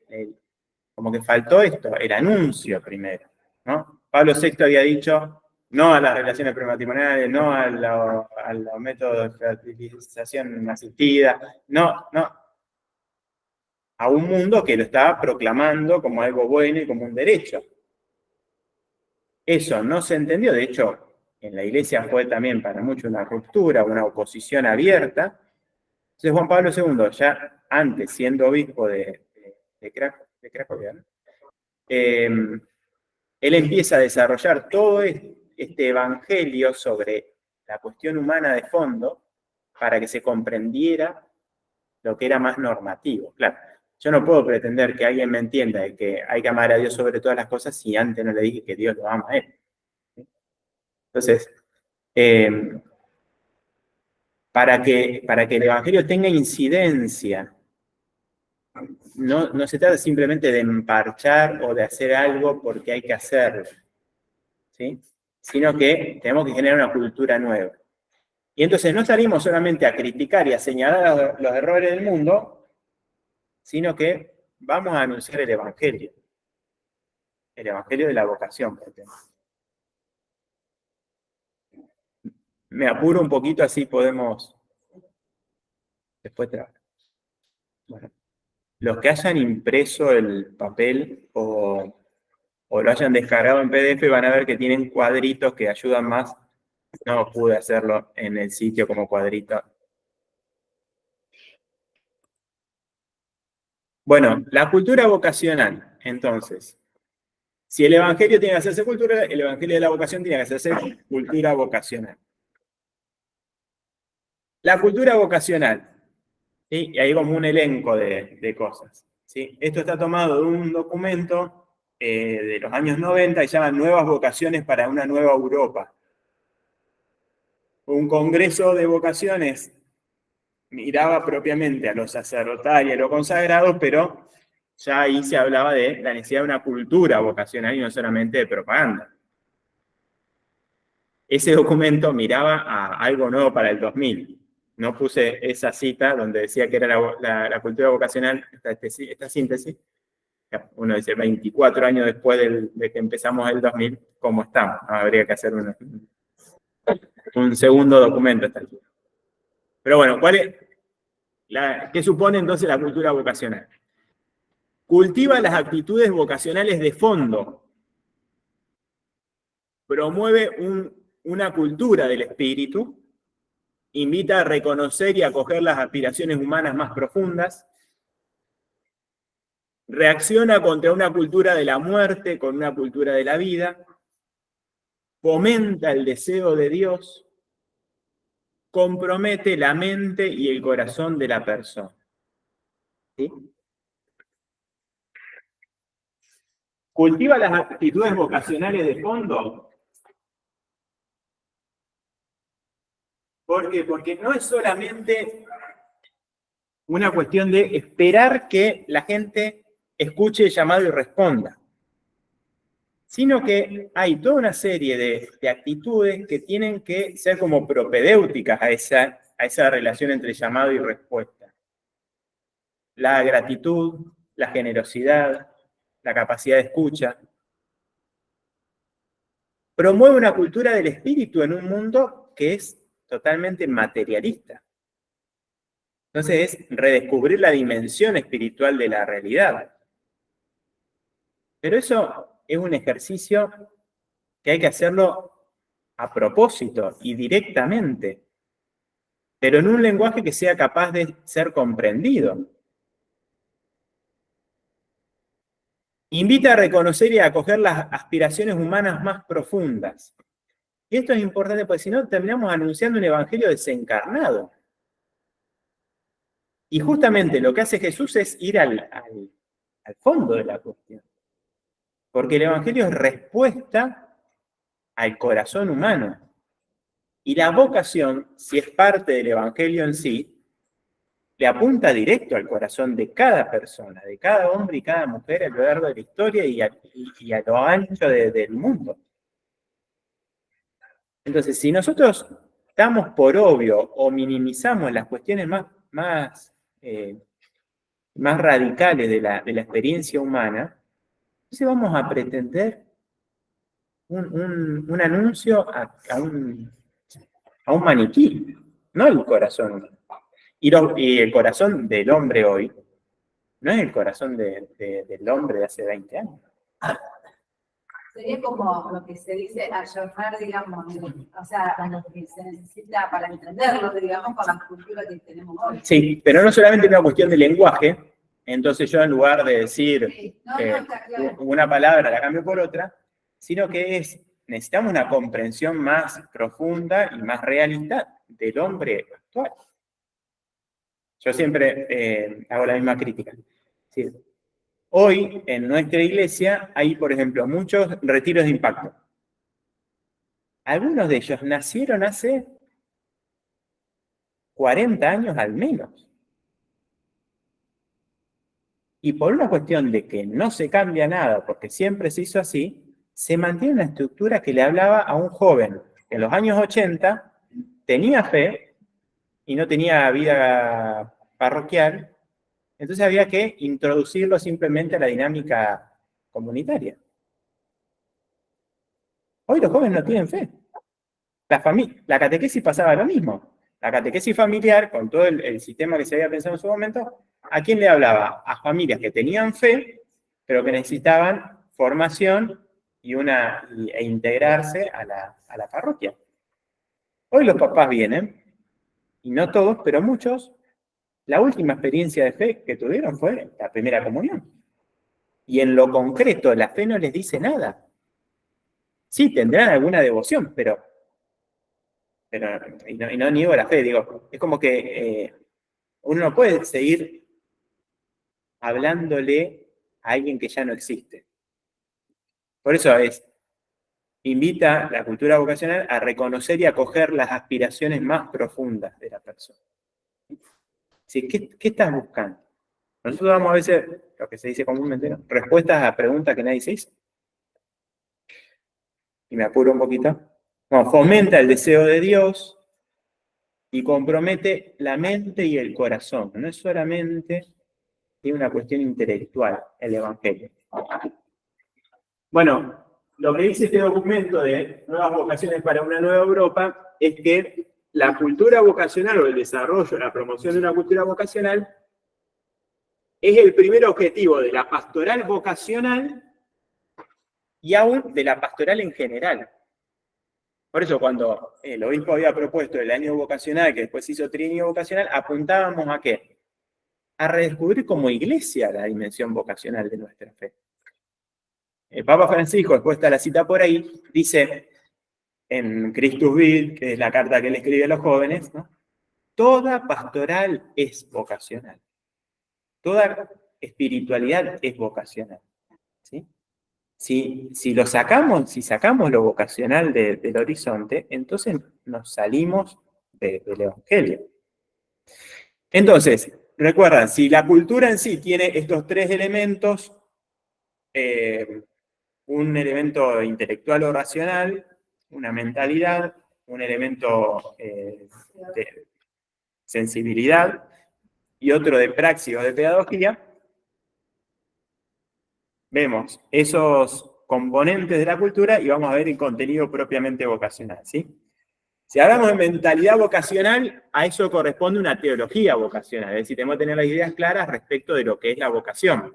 como que faltó esto, el anuncio primero, ¿no? Pablo VI había dicho no a las relaciones prematrimoniales, no a los métodos de fertilización asistida, no, a un mundo que lo estaba proclamando como algo bueno y como un derecho. Eso no se entendió, de hecho, en la iglesia fue también para muchos una ruptura, una oposición abierta. Entonces Juan Pablo II, ya antes siendo obispo de Cracovia, ¿no? Él empieza a desarrollar todo este evangelio sobre la cuestión humana de fondo para que se comprendiera lo que era más normativo. Claro, yo no puedo pretender que alguien me entienda de que hay que amar a Dios sobre todas las cosas si antes no le dije que Dios lo ama a él. Entonces, para que el evangelio tenga incidencia, no se trata simplemente de emparchar o de hacer algo porque hay que hacerlo, ¿sí? Sino que tenemos que generar una cultura nueva. Y entonces no salimos solamente a criticar y a señalar los errores del mundo, sino que vamos a anunciar el evangelio de la vocación, por ejemplo. Me apuro un poquito, así podemos después trabajar. Bueno, los que hayan impreso el papel o lo hayan descargado en PDF van a ver que tienen cuadritos que ayudan más. No pude hacerlo en el sitio como cuadrito. Bueno, la cultura vocacional, entonces. Si el evangelio tiene que hacerse cultura, el evangelio de la vocación tiene que hacerse cultura vocacional. La cultura vocacional, ¿sí? Y hay como un elenco de cosas, ¿sí? Esto está tomado de un documento de los años 90 que se llama Nuevas Vocaciones para una Nueva Europa. Un congreso de vocaciones miraba propiamente a lo sacerdotal y a lo consagrado, pero ya ahí se hablaba de la necesidad de una cultura vocacional y no solamente de propaganda. Ese documento miraba a algo nuevo para el 2000. No puse esa cita donde decía que era la cultura vocacional, esta síntesis, Uno dice 24 años después de que empezamos el 2000, ¿cómo estamos? Habría que hacer un segundo documento. Pero bueno, ¿qué supone entonces la cultura vocacional? Cultiva las actitudes vocacionales de fondo. Promueve una cultura del espíritu. Invita a reconocer y acoger las aspiraciones humanas más profundas. Reacciona contra una cultura de la muerte con una cultura de la vida. Fomenta el deseo de Dios. Compromete la mente y el corazón de la persona. ¿Sí? Cultiva las actitudes vocacionales de fondo. ¿Por qué? Porque no es solamente una cuestión de esperar que la gente escuche el llamado y responda, sino que hay toda una serie de actitudes que tienen que ser como propedéuticas a esa relación entre llamado y respuesta. La gratitud, la generosidad, la capacidad de escucha. Promueve una cultura del espíritu en un mundo que es totalmente materialista. Entonces es redescubrir la dimensión espiritual de la realidad. Pero eso es un ejercicio que hay que hacerlo a propósito y directamente, pero en un lenguaje que sea capaz de ser comprendido. Invita a reconocer y a acoger las aspiraciones humanas más profundas. Y esto es importante porque si no terminamos anunciando un evangelio desencarnado. Y justamente lo que hace Jesús es ir al fondo de la cuestión. Porque el evangelio es respuesta al corazón humano. Y la vocación, si es parte del evangelio en sí, le apunta directo al corazón de cada persona, de cada hombre y cada mujer a lo largo de la historia y a lo ancho del mundo. Entonces, si nosotros damos por obvio o minimizamos las cuestiones más radicales de la experiencia humana, entonces vamos a pretender un anuncio a un maniquí, no el corazón humano. Y el corazón del hombre hoy no es el corazón del hombre de hace 20 años. Sería como lo que se dice ayornar, digamos, o sea, lo que se necesita para entenderlo, digamos, con la cultura que tenemos hoy. Sí, pero no solamente es una cuestión de lenguaje, entonces yo en lugar de decir está claro. una palabra la cambio por otra, sino que necesitamos una comprensión más profunda y más realista del hombre actual. Yo siempre hago la misma crítica. Sí. Hoy, en nuestra iglesia, hay, por ejemplo, muchos retiros de impacto. Algunos de ellos nacieron hace 40 años al menos. Y por una cuestión de que no se cambia nada, porque siempre se hizo así, se mantiene una estructura que le hablaba a un joven que en los años 80 tenía fe y no tenía vida parroquial, entonces había que introducirlo simplemente a la dinámica comunitaria. Hoy los jóvenes no tienen fe. La catequesis pasaba lo mismo. La catequesis familiar, con todo el sistema que se había pensado en su momento, ¿a quién le hablaba? A familias que tenían fe, pero que necesitaban formación e integrarse a la parroquia. Hoy los papás vienen, y no todos, pero muchos, la última experiencia de fe que tuvieron fue la primera comunión. Y en lo concreto, la fe no les dice nada. Sí, tendrán alguna devoción, pero y no niego la fe, digo, es como que uno no puede seguir hablándole a alguien que ya no existe. Por eso invita la cultura vocacional a reconocer y acoger las aspiraciones más profundas de la persona. ¿Sí? ¿Qué estás buscando? Nosotros damos a veces, lo que se dice comúnmente, ¿no?, respuestas a preguntas que nadie se hizo. Y me apuro un poquito. Bueno, fomenta el deseo de Dios y compromete la mente y el corazón. No es solamente Tiene una cuestión intelectual, el Evangelio. Bueno, lo que dice este documento de Nuevas Vocaciones para una Nueva Europa es que la cultura vocacional o el desarrollo, la promoción de una cultura vocacional es el primer objetivo de la pastoral vocacional y aún de la pastoral en general. Por eso cuando el obispo había propuesto el año vocacional, que después hizo trienio vocacional, apuntábamos ¿a qué? A redescubrir como iglesia la dimensión vocacional de nuestra fe. El Papa Francisco, después está la cita por ahí, dice en Christus Vivit, que es la carta que él escribe a los jóvenes, ¿no? Toda pastoral es vocacional. Toda espiritualidad es vocacional. ¿Sí? Si lo sacamos, si sacamos lo vocacional del horizonte, entonces nos salimos del Evangelio. Entonces, recuerdan, si la cultura en sí tiene estos tres elementos, un elemento intelectual o racional, una mentalidad, un elemento de sensibilidad y otro de praxis o de pedagogía, vemos esos componentes de la cultura y vamos a ver el contenido propiamente vocacional, ¿sí? Si hablamos de mentalidad vocacional, a eso corresponde una teología vocacional, es decir, tenemos que tener las ideas claras respecto de lo que es la vocación.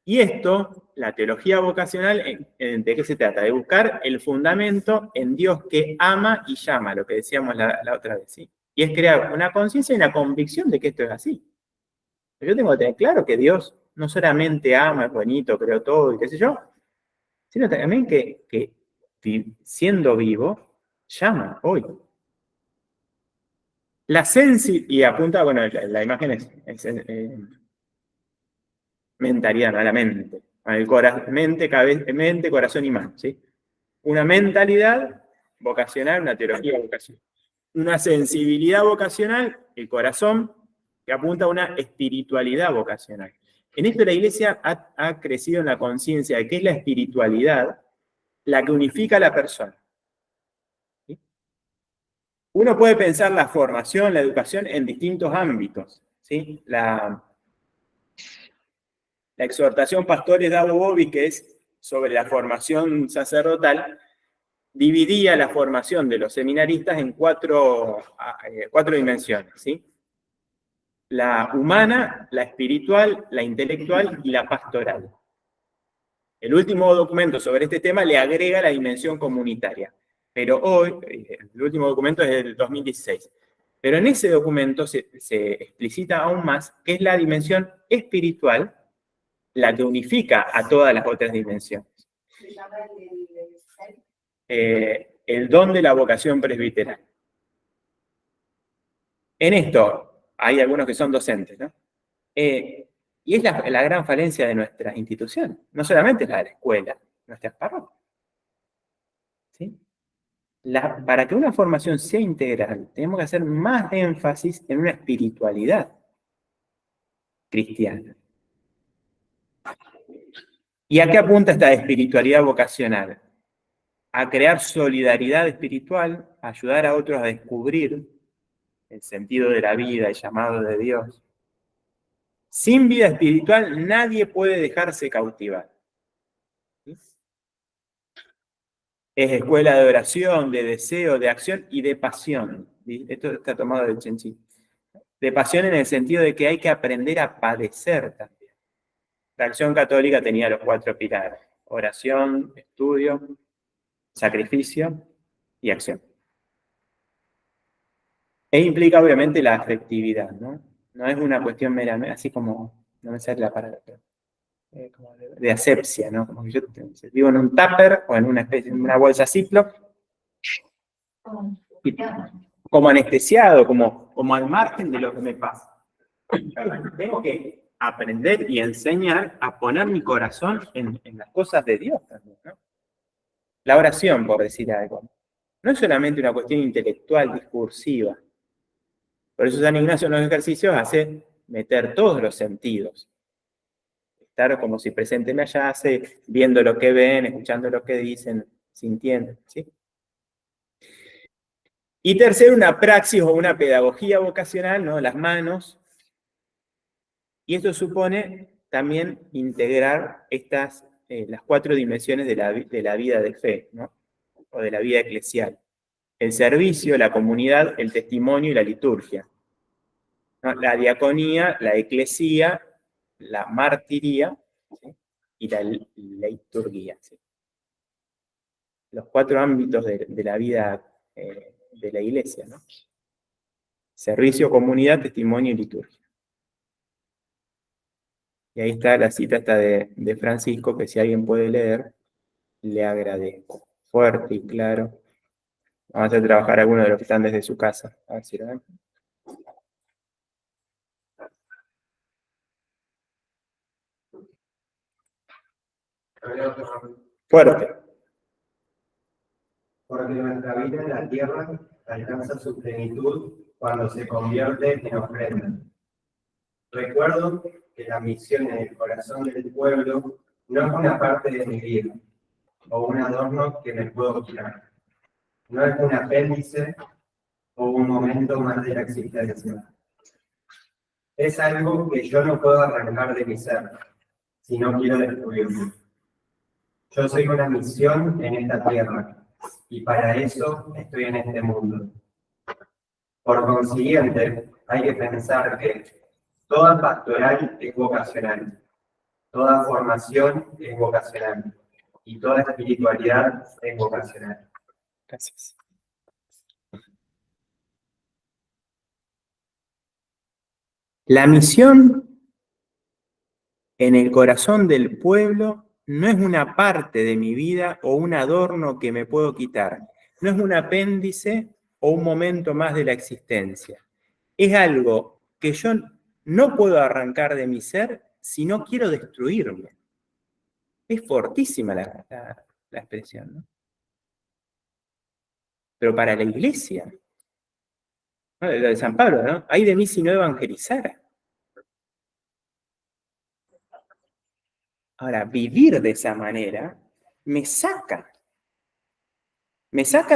Y esto, la teología vocacional, ¿de qué se trata? De buscar el fundamento en Dios que ama y llama, lo que decíamos la otra vez, ¿sí? Y es crear una conciencia y una convicción de que esto es así. Yo tengo que tener claro que Dios no solamente ama, es bonito, creó todo y qué sé yo, sino también que siendo vivo, llama hoy. La sensibilidad, y apunta, bueno, la imagen es mentalidad, no la mente. Mente, corazón y mano, ¿sí? Una mentalidad vocacional, una teología vocacional. Una sensibilidad vocacional, el corazón, que apunta a una espiritualidad vocacional. En esto la Iglesia ha crecido en la conciencia de que es la espiritualidad la que unifica a la persona. ¿Sí? Uno puede pensar la formación, la educación en distintos ámbitos. ¿Sí? La exhortación Pastores Dabo Bovi, que es sobre la formación sacerdotal, dividía la formación de los seminaristas en cuatro dimensiones, ¿sí? La humana, la espiritual, la intelectual y la pastoral. El último documento sobre este tema le agrega la dimensión comunitaria, pero hoy, el último documento es del 2016, pero en ese documento se explicita aún más que es la dimensión espiritual la que unifica a todas las otras dimensiones. El don de la vocación presbiteral. En esto, hay algunos que son docentes, ¿no? Y es la gran falencia de nuestras instituciones, no solamente la de la escuela, nuestras parroquias. ¿Sí? Para que una formación sea integral, tenemos que hacer más énfasis en una espiritualidad cristiana. ¿Y a qué apunta esta espiritualidad vocacional? A crear solidaridad espiritual, a ayudar a otros a descubrir el sentido de la vida, el llamado de Dios. Sin vida espiritual nadie puede dejarse cautivar. ¿Sí? Es escuela de oración, de deseo, de acción y de pasión. ¿Sí? Esto está tomado del Chenchi. De pasión en el sentido de que hay que aprender a padecer también. La acción católica tenía los 4 pilares: oración, estudio, sacrificio y acción. E implica obviamente la afectividad, ¿no? No es una cuestión meramente, así como, no me sale la palabra, como de asepsia, ¿no? Como que yo vivo en un tupper o en una especie, en una bolsa Ziploc, como anestesiado, como al margen de lo que me pasa. Tengo que aprender y enseñar a poner mi corazón en las cosas de Dios también, ¿no? La oración, por decir algo, no es solamente una cuestión intelectual, discursiva. Por eso San Ignacio en los ejercicios hace meter todos los sentidos. Estar como si presente me hallase, viendo lo que ven, escuchando lo que dicen, sintiendo, ¿sí? Y tercero, una praxis o una pedagogía vocacional, ¿no? Las manos, Y esto supone también integrar las 4 dimensiones de la vida de fe, ¿no? O de la vida eclesial. El servicio, la comunidad, el testimonio y la liturgia, ¿no? La diaconía, la eclesía, la martiría, ¿sí? Y la liturgia. ¿Sí? Los 4 ámbitos de la vida de la iglesia, ¿no? Servicio, comunidad, testimonio y liturgia. Y ahí está la cita esta de Francisco, que si alguien puede leer, le agradezco. Fuerte y claro. Vamos a hacer trabajar a algunos de los que están desde su casa. A ver si lo ven. Fuerte. Porque nuestra vida en la tierra alcanza su plenitud cuando se convierte en ofrenda. Recuerdo que la misión en el corazón del pueblo no es una parte de mi vida o un adorno que me puedo quitar. No es un apéndice o un momento más de la existencia. Es algo que yo no puedo arrancar de mi ser, si no quiero destruirlo. Yo soy una misión en esta tierra, y para eso estoy en este mundo. Por consiguiente, hay que pensar que toda pastoral es vocacional, toda formación es vocacional, y toda espiritualidad es vocacional. Gracias. La misión en el corazón del pueblo no es una parte de mi vida o un adorno que me puedo quitar. No es un apéndice o un momento más de la existencia. Es algo que yo no puedo arrancar de mi ser si no quiero destruirme. Es fortísima la expresión, ¿no? Pero para la iglesia, ¿no? Lo de San Pablo, ¿no? Ay de mí si no evangelizara. Ahora, vivir de esa manera me saca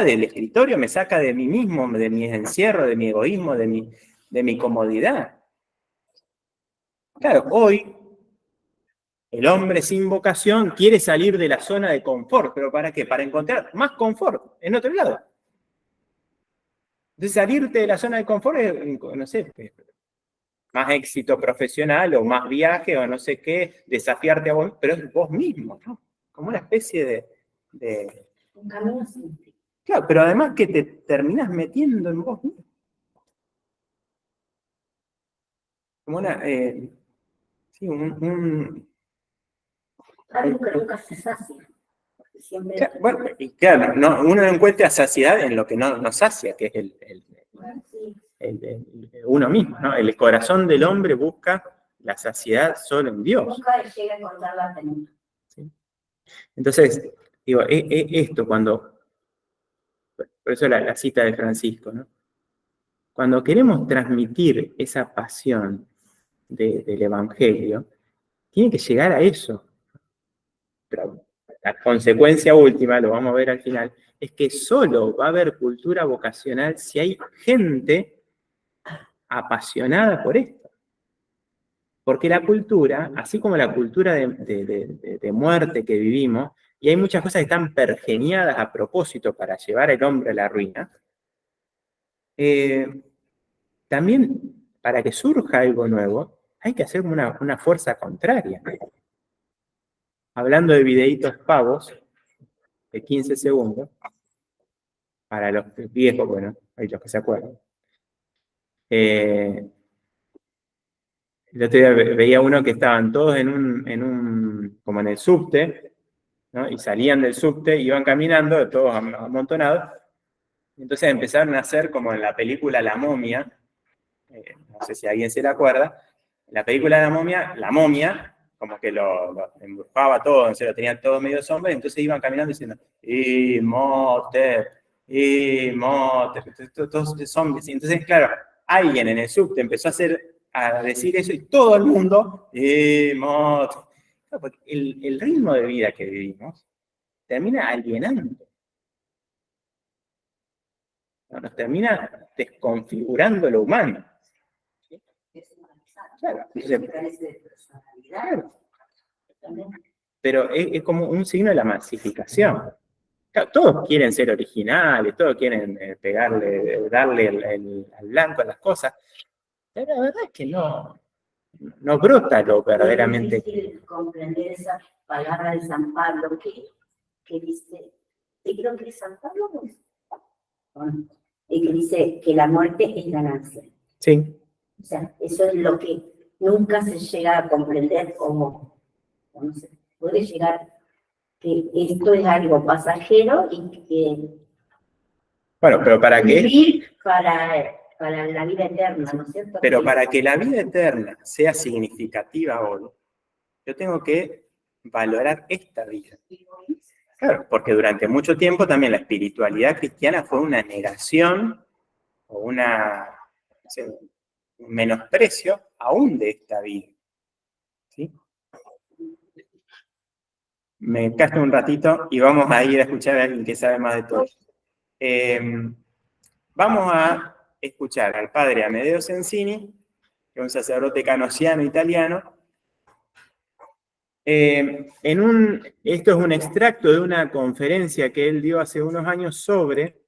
del escritorio, me saca de mí mismo, de mi encierro, de mi egoísmo, de mi comodidad. Claro, hoy el hombre sin vocación quiere salir de la zona de confort, ¿pero para qué? Para encontrar más confort en otro lado. Entonces, salirte de la zona de confort es, no sé, más éxito profesional o más viaje o no sé qué, desafiarte a vos, pero es vos mismo, ¿no? Como una especie de... Un camino simple. Claro, pero además que te terminás metiendo en vos mismo. Como una... sí, Algo que nunca se sacia. Siempre... Claro, bueno, y claro, no, uno no encuentra saciedad en lo que no sacia, que es uno mismo, ¿no? El corazón del hombre busca la saciedad solo en Dios. Nunca llega a encontrar la plenitud. ¿Sí? Entonces, digo, esto cuando... Por eso la cita de Francisco, ¿no? Cuando queremos transmitir esa pasión del Evangelio, tiene que llegar a eso. Pero la consecuencia última, lo vamos a ver al final, es que solo va a haber cultura vocacional si hay gente apasionada por esto. Porque la cultura, así como la cultura de muerte que vivimos, y hay muchas cosas que están pergeniadas a propósito para llevar al hombre a la ruina, también para que surja algo nuevo, hay que hacer una fuerza contraria. Hablando de videitos pavos, de 15 segundos, para los viejos, bueno, hay los que se acuerdan. El otro día veía uno que estaban todos como en el subte, ¿no? Y salían del subte, iban caminando, todos amontonados, y entonces empezaron a hacer como en la película La Momia, no sé si alguien se la acuerda, en la película de la momia, como que lo embrujaba todo, lo tenían todo medio sombra, y entonces iban caminando diciendo, Imhotep, todos zombies. Y entonces, claro, alguien en el subte empezó a decir eso, y todo el mundo, Imhotep. Claro, porque el ritmo de vida que vivimos termina alienando. Nos termina desconfigurando lo humano. Claro, Me parece de personalidad. claro. También. Pero es como un signo de la masificación. Claro, todos quieren ser originales, todos quieren darle al blanco a las cosas. Pero la verdad es que no brota lo verdaderamente. Es difícil comprender esa palabra de San Pablo que dice, y creo que es San Pablo, ¿no? Y que dice que la muerte es ganancia. Sí. O sea, eso es lo que nunca se llega a comprender como, no sé, puede llegar que esto es algo pasajero y que Bueno, pero ¿para qué? vivir para la vida eterna, ¿no es cierto? Pero para que la vida eterna sea significativa hoy, yo tengo que valorar esta vida. Claro, porque durante mucho tiempo también la espiritualidad cristiana fue una negación o un menosprecio aún de esta vida. ¿Sí? Me callo un ratito y vamos a ir a escuchar a alguien que sabe más de todo. Vamos a escuchar al padre Amedeo Sensini, que es un sacerdote canosiano italiano. Esto es un extracto de una conferencia que él dio hace unos años sobre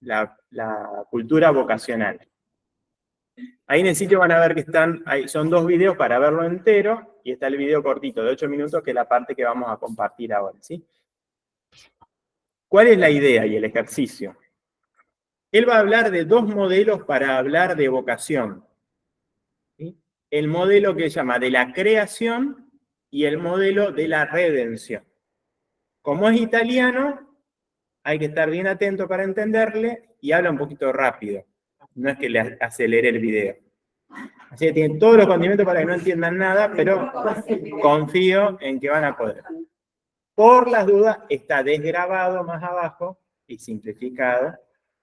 la cultura vocacional. Ahí en el sitio van a ver que son 2 videos para verlo entero, y está el video cortito de 8 minutos, que es la parte que vamos a compartir ahora, ¿sí? ¿Cuál es la idea y el ejercicio? Él va a hablar de 2 modelos para hablar de vocación, ¿sí? El modelo que llama de la creación y el modelo de la redención. Como es italiano, hay que estar bien atento para entenderle y habla un poquito rápido. No es que le acelere el video. Así que tienen todos los condimentos para que no entiendan nada, pero confío en que van a poder. Por las dudas, está desgrabado más abajo y simplificado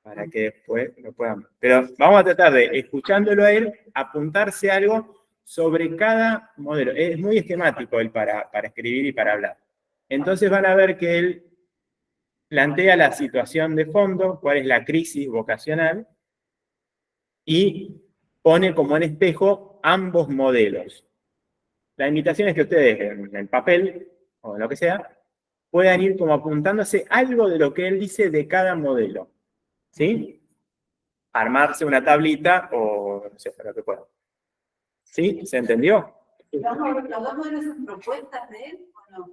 para que después lo puedan ver. Pero vamos a tratar de, escuchándolo a él, apuntarse algo sobre cada modelo. Es muy esquemático él para escribir y para hablar. Entonces van a ver que él plantea la situación de fondo, cuál es la crisis vocacional, y pone como en espejo ambos modelos. La invitación es que ustedes en el papel, o en lo que sea, puedan ir como apuntándose algo de lo que él dice de cada modelo. ¿Sí? Armarse una tablita o no sé, lo que puedan. ¿Sí? ¿Se entendió? ¿Los dos modelos son propuestas de él o no?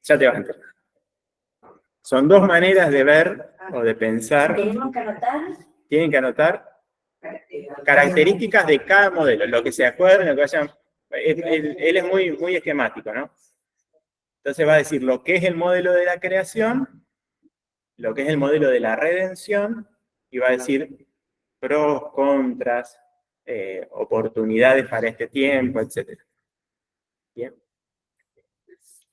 Ya te vas a entender. Son 2 maneras de ver o de pensar. Tenemos que anotar. Tienen que anotar características de cada modelo, lo que se acuerden, lo que vayan. Él es muy esquemático, ¿no? Entonces va a decir lo que es el modelo de la creación, lo que es el modelo de la redención, y va a decir pros, contras, oportunidades para este tiempo, etc. Bien.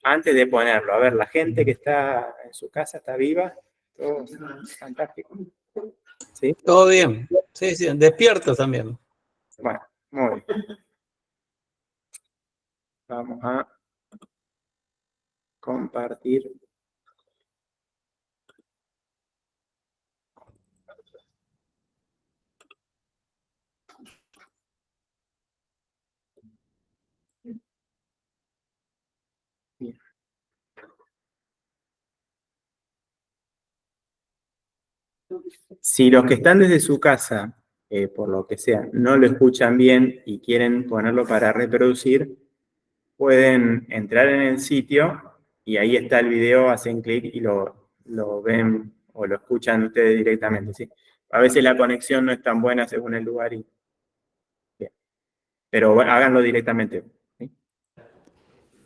Antes de ponerlo, a ver, la gente que está en su casa está viva, todo fantástico. ¿Sí? Todo bien. Sí, sí, despierto también. Bueno, muy bien. Vamos a compartir. Bien. Si los que están desde su casa, por lo que sea, no lo escuchan bien y quieren ponerlo para reproducir, pueden entrar en el sitio y ahí está el video, hacen clic y lo ven o lo escuchan ustedes directamente, ¿sí? A veces la conexión no es tan buena según el lugar. Bien. Pero bueno, háganlo directamente, ¿sí?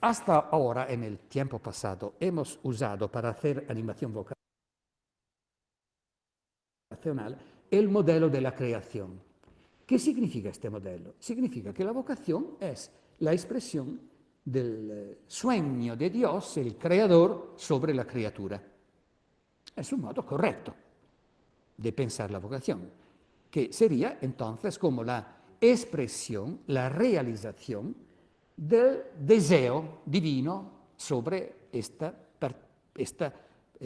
Hasta ahora, en el tiempo pasado, hemos usado para hacer animación vocacional el modelo de la creación. ¿Qué significa este modelo? Significa que la vocación es la expresión del sueño de Dios, el creador, sobre la criatura. Es un modo correcto de pensar la vocación, que sería entonces como la expresión, la realización del deseo divino sobre esta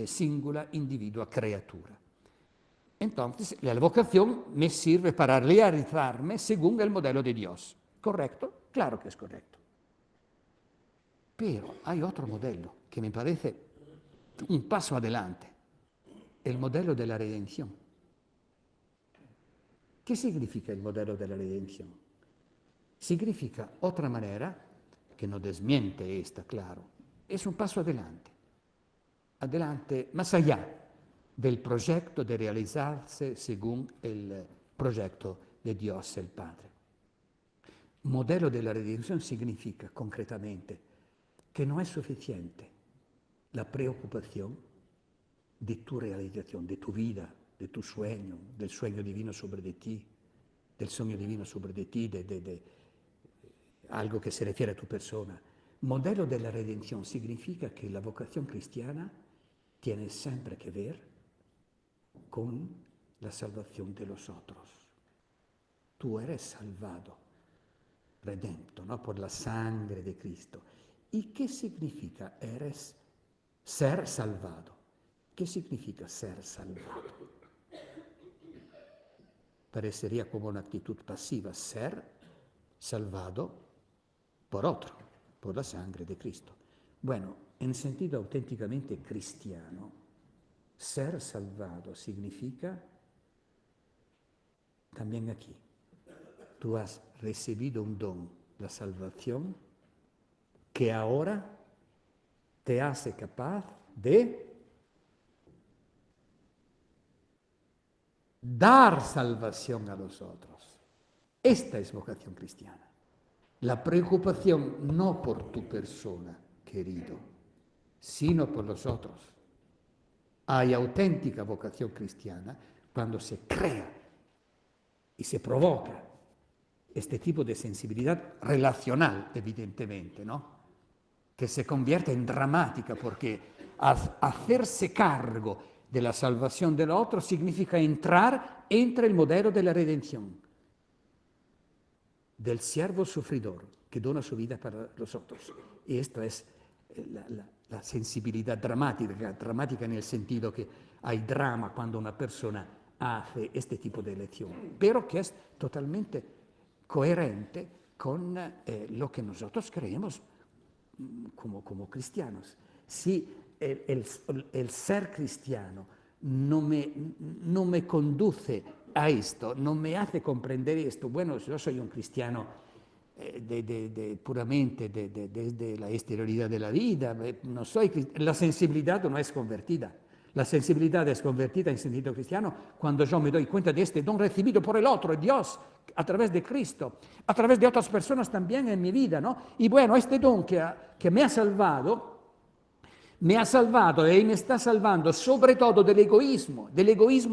singola individua creatura. Entonces, la vocación me sirve para realizarme según el modelo de Dios. ¿Correcto? Claro que es correcto. Pero hay otro modelo que me parece un paso adelante, el modelo de la redención. ¿Qué significa el modelo de la redención? Significa otra manera, que no desmiente esta, claro, es un paso adelante. Adelante, más allá del proyecto de realizarse según el proyecto de Dios el Padre. Modelo de la redención significa concretamente que no es suficiente la preocupación de tu realización, de tu vida, de tu sueño, del sueño divino sobre de ti, del sueño divino sobre de ti, de algo que se refiere a tu persona. Modelo de la redención significa que la vocación cristiana tiene siempre que ver con la salvación de los otros. Tú eres salvado, redento, ¿no? Por la sangre de Cristo. ¿Y qué significa ser salvado? ¿Qué significa ser salvado? Parecería como una actitud pasiva, ser salvado por otro, por la sangre de Cristo. Bueno, en sentido auténticamente cristiano, ser salvado significa también aquí. Tú has recibido un don, la salvación, que ahora te hace capaz de dar salvación a los otros. Esta es vocación cristiana. La preocupación no por tu persona, querido, sino por los otros. Hay auténtica vocación cristiana cuando se crea y se provoca este tipo de sensibilidad relacional, evidentemente, ¿no? Que se convierte en dramática porque hacerse cargo de la salvación del otro significa entrar entre el modelo de la redención, del siervo sufridor que dona su vida para los otros. Y esto es la sensibilidad dramática en el sentido que hay drama cuando una persona hace este tipo de elección, pero que es totalmente coherente con lo que nosotros creemos como cristianos. Si el ser cristiano no me conduce a esto, no me hace comprender esto, bueno, yo soy un cristiano puramente desde la exterioridad de la vida, no soy, la sensibilidad no es convertida. La sensibilidad es convertida en sentido cristiano cuando yo me doy cuenta de este don recibido por el otro, Dios, a través de Cristo, a través de otras personas también en mi vida, ¿no? Y bueno, este don que me ha salvado y me está salvando sobre todo del egoísmo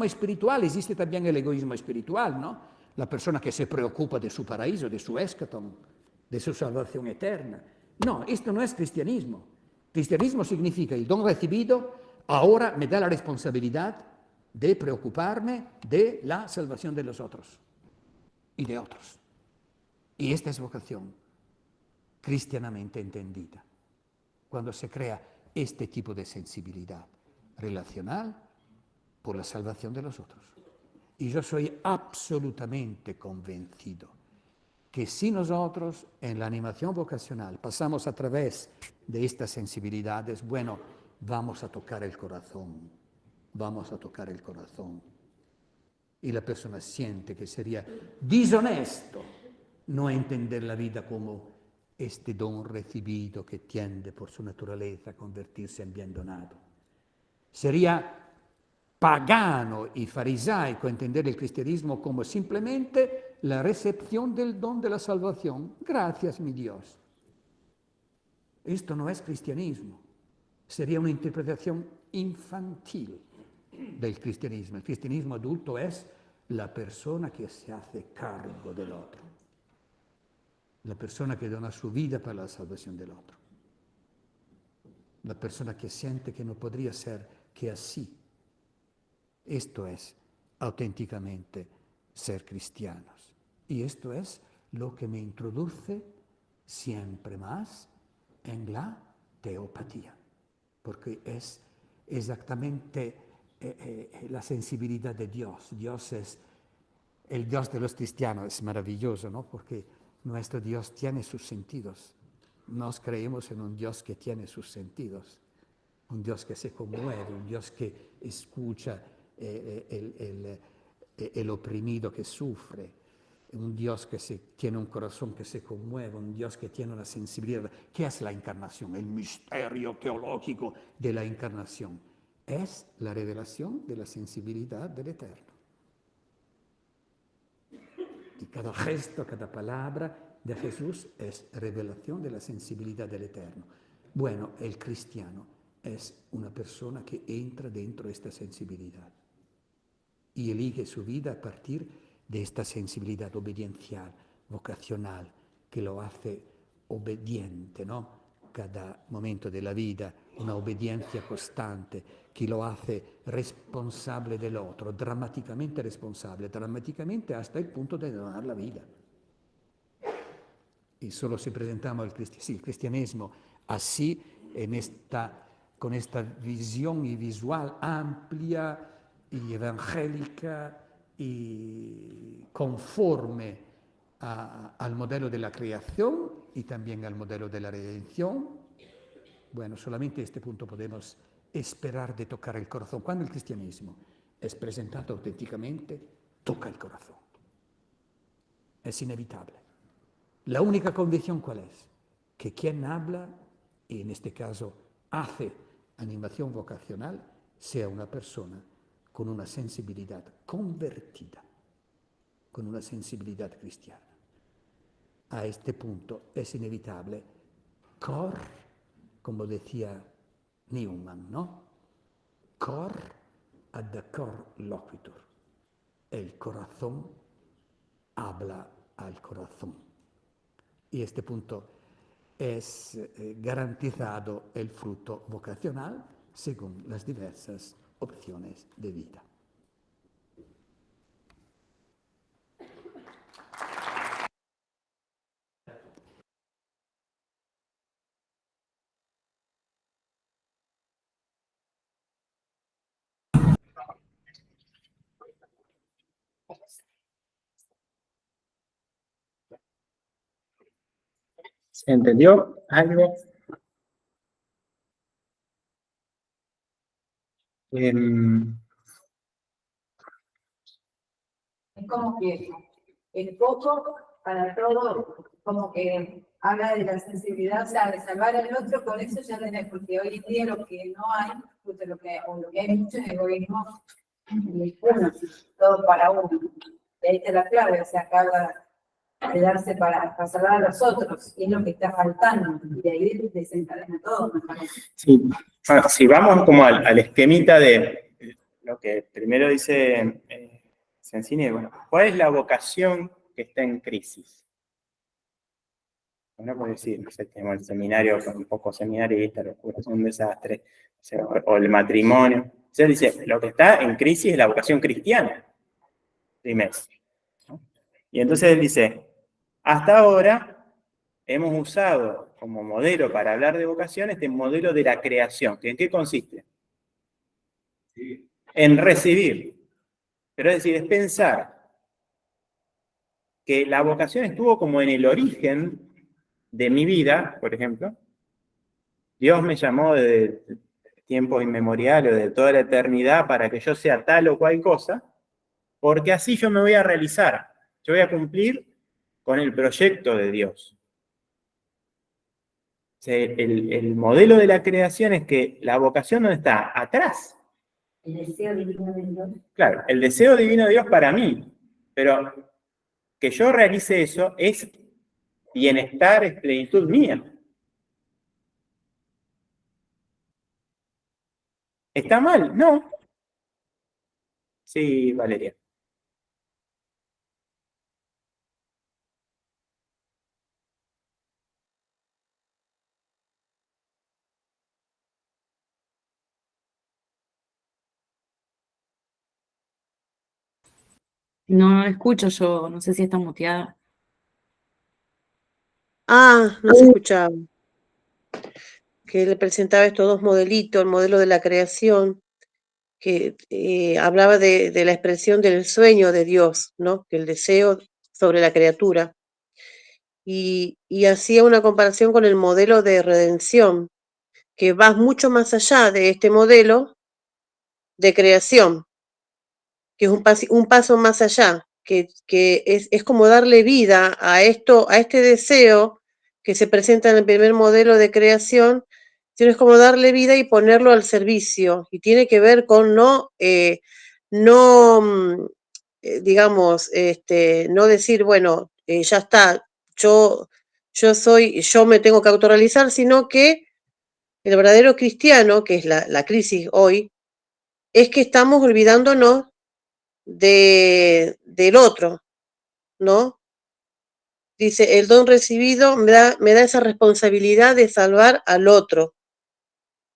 espiritual. Existe también el egoísmo espiritual, ¿no? La persona que se preocupa de su paraíso, de su eschaton, de su salvación eterna. No, esto no es cristianismo. Cristianismo significa el don recibido, ahora me da la responsabilidad de preocuparme de la salvación de los otros y de otros. Y esta es vocación cristianamente entendida. Cuando se crea este tipo de sensibilidad relacional por la salvación de los otros. Y yo soy absolutamente convencido que si nosotros en la animación vocacional pasamos a través de estas sensibilidades, bueno, vamos a tocar el corazón. Y la persona siente que sería dishonesto no entender la vida como este don recibido que tiende por su naturaleza a convertirse en bien donado. Sería pagano y farisaico entender el cristianismo como simplemente la recepción del don de la salvación. Gracias, mi Dios. Esto no es cristianismo. Sería una interpretación infantil del cristianismo. El cristianismo adulto es la persona que se hace cargo del otro. La persona que dona su vida para la salvación del otro. La persona que siente que no podría ser que así. Esto es auténticamente ser cristianos. Y esto es lo que me introduce siempre más en la teopatía. Porque es exactamente la sensibilidad de Dios. Dios es el Dios de los cristianos, es maravilloso, ¿no? Porque nuestro Dios tiene sus sentidos. Nos creemos en un Dios que tiene sus sentidos, un Dios que se conmueve, un Dios que escucha el oprimido que sufre, un Dios que tiene un corazón que se conmueve, un Dios que tiene una sensibilidad. ¿Qué es la encarnación? El misterio teológico de la encarnación es la revelación de la sensibilidad del Eterno. Y cada gesto, cada palabra de Jesús es revelación de la sensibilidad del Eterno. Bueno, el cristiano es una persona que entra dentro de esta sensibilidad y elige su vida a partir de esta sensibilidad obediencial, vocacional, que lo hace obediente, ¿no? Cada momento de la vida, una obediencia constante, que lo hace responsable del otro, dramáticamente responsable, dramáticamente hasta el punto de donar la vida. Y solo si presentamos el cristianismo así, con esta visión y visual amplia y evangélica y conforme al modelo de la creación y también al modelo de la redención, bueno, solamente a este punto podemos esperar de tocar el corazón. Cuando el cristianismo es presentado auténticamente, toca el corazón. Es inevitable. La única condición, ¿cuál es? Que quien habla, y en este caso hace animación vocacional, sea una persona con una sensibilidad convertida, con una sensibilidad cristiana. A este punto es inevitable cor, como decía Newman, ¿no? Cor ad cor loquitur. El corazón habla al corazón. Y este punto es garantizado el fruto vocacional según las diversas opciones de vida. ¿Se entendió algo? Es como que el poco para todo, como que habla de la sensibilidad, o sea, de salvar al otro, con eso ya tenés, porque hoy en día lo que no hay, pues lo que hay mucho es egoísmo, uno, todo para uno. Y ahí está la clave, o sea, acaba de darse para salvar a los otros, y es lo que está faltando, y de ahí desencadena todo, me parece. Sí. Bueno, si vamos como al esquemita de lo que primero dice Sensini, bueno, ¿cuál es la vocación que está en crisis? Uno puede decir, no sé, tenemos el seminario con un poco seminarista, locura, es un desastre, o el matrimonio. Entonces dice, lo que está en crisis es la vocación cristiana, primero. Y entonces él dice, hasta ahora hemos usado como modelo para hablar de vocación este modelo de la creación, que ¿en qué consiste? En recibir. Pero es decir, es pensar que la vocación estuvo como en el origen de mi vida, por ejemplo. Dios me llamó desde tiempos inmemoriales, de toda la eternidad, para que yo sea tal o cual cosa, porque así yo me voy a realizar. Yo voy a cumplir con el proyecto de Dios. O sea, el modelo de la creación es que la vocación no está atrás. El deseo divino de Dios. Claro, el deseo divino de Dios para mí, pero que yo realice eso es bienestar, es plenitud mía. ¿Está mal? No. Sí, Valeria. No escucho yo, no sé si está muteada. Ah, no se escuchaba. Que le presentaba estos dos modelitos, el modelo de la creación hablaba de la expresión del sueño de Dios, ¿no? Que el deseo sobre la criatura. Y hacía una comparación con el modelo de redención, que va mucho más allá de este modelo de creación, que es un paso más allá, que es como darle vida a esto, a este deseo que se presenta en el primer modelo de creación, sino es como darle vida y ponerlo al servicio, y tiene que ver con digamos, no decir, bueno, ya está, yo me tengo que autorrealizar, sino que el verdadero cristiano, que es la crisis hoy, es que estamos olvidándonos del otro, ¿no? Dice, el don recibido me da esa responsabilidad de salvar al otro.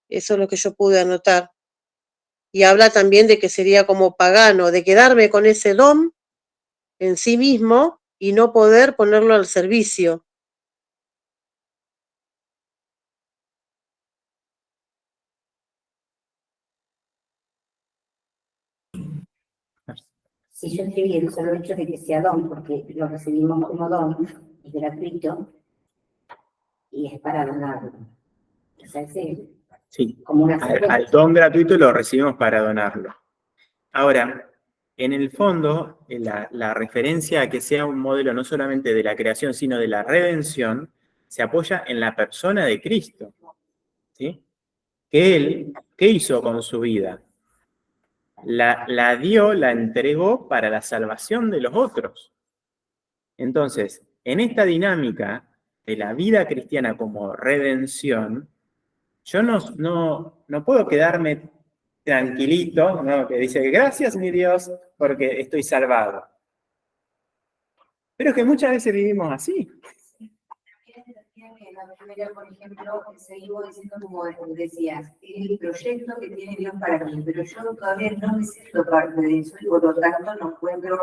Eso es lo que yo pude anotar. Y habla también de que sería como pagano, de quedarme con ese don en sí mismo y no poder ponerlo al servicio. Si yo escribí el solo hecho de que sea don, porque lo recibimos como don, es gratuito, y es para donarlo. O sea, Sí, como una al don gratuito lo recibimos para donarlo. Ahora, en el fondo, la referencia a que sea un modelo no solamente de la creación, sino de la redención, se apoya en la persona de Cristo. ¿Sí? Que Él, ¿qué hizo con su vida? La dio, la entregó para la salvación de los otros. Entonces, en esta dinámica de la vida cristiana como redención, yo no puedo quedarme tranquilito, ¿no? Que dice, gracias mi Dios, porque estoy salvado. Pero es que muchas veces vivimos así. En la primera, por ejemplo, seguimos diciendo, como decías, el proyecto que tiene Dios para mí, pero yo todavía no me siento parte de eso y por lo tanto no encuentro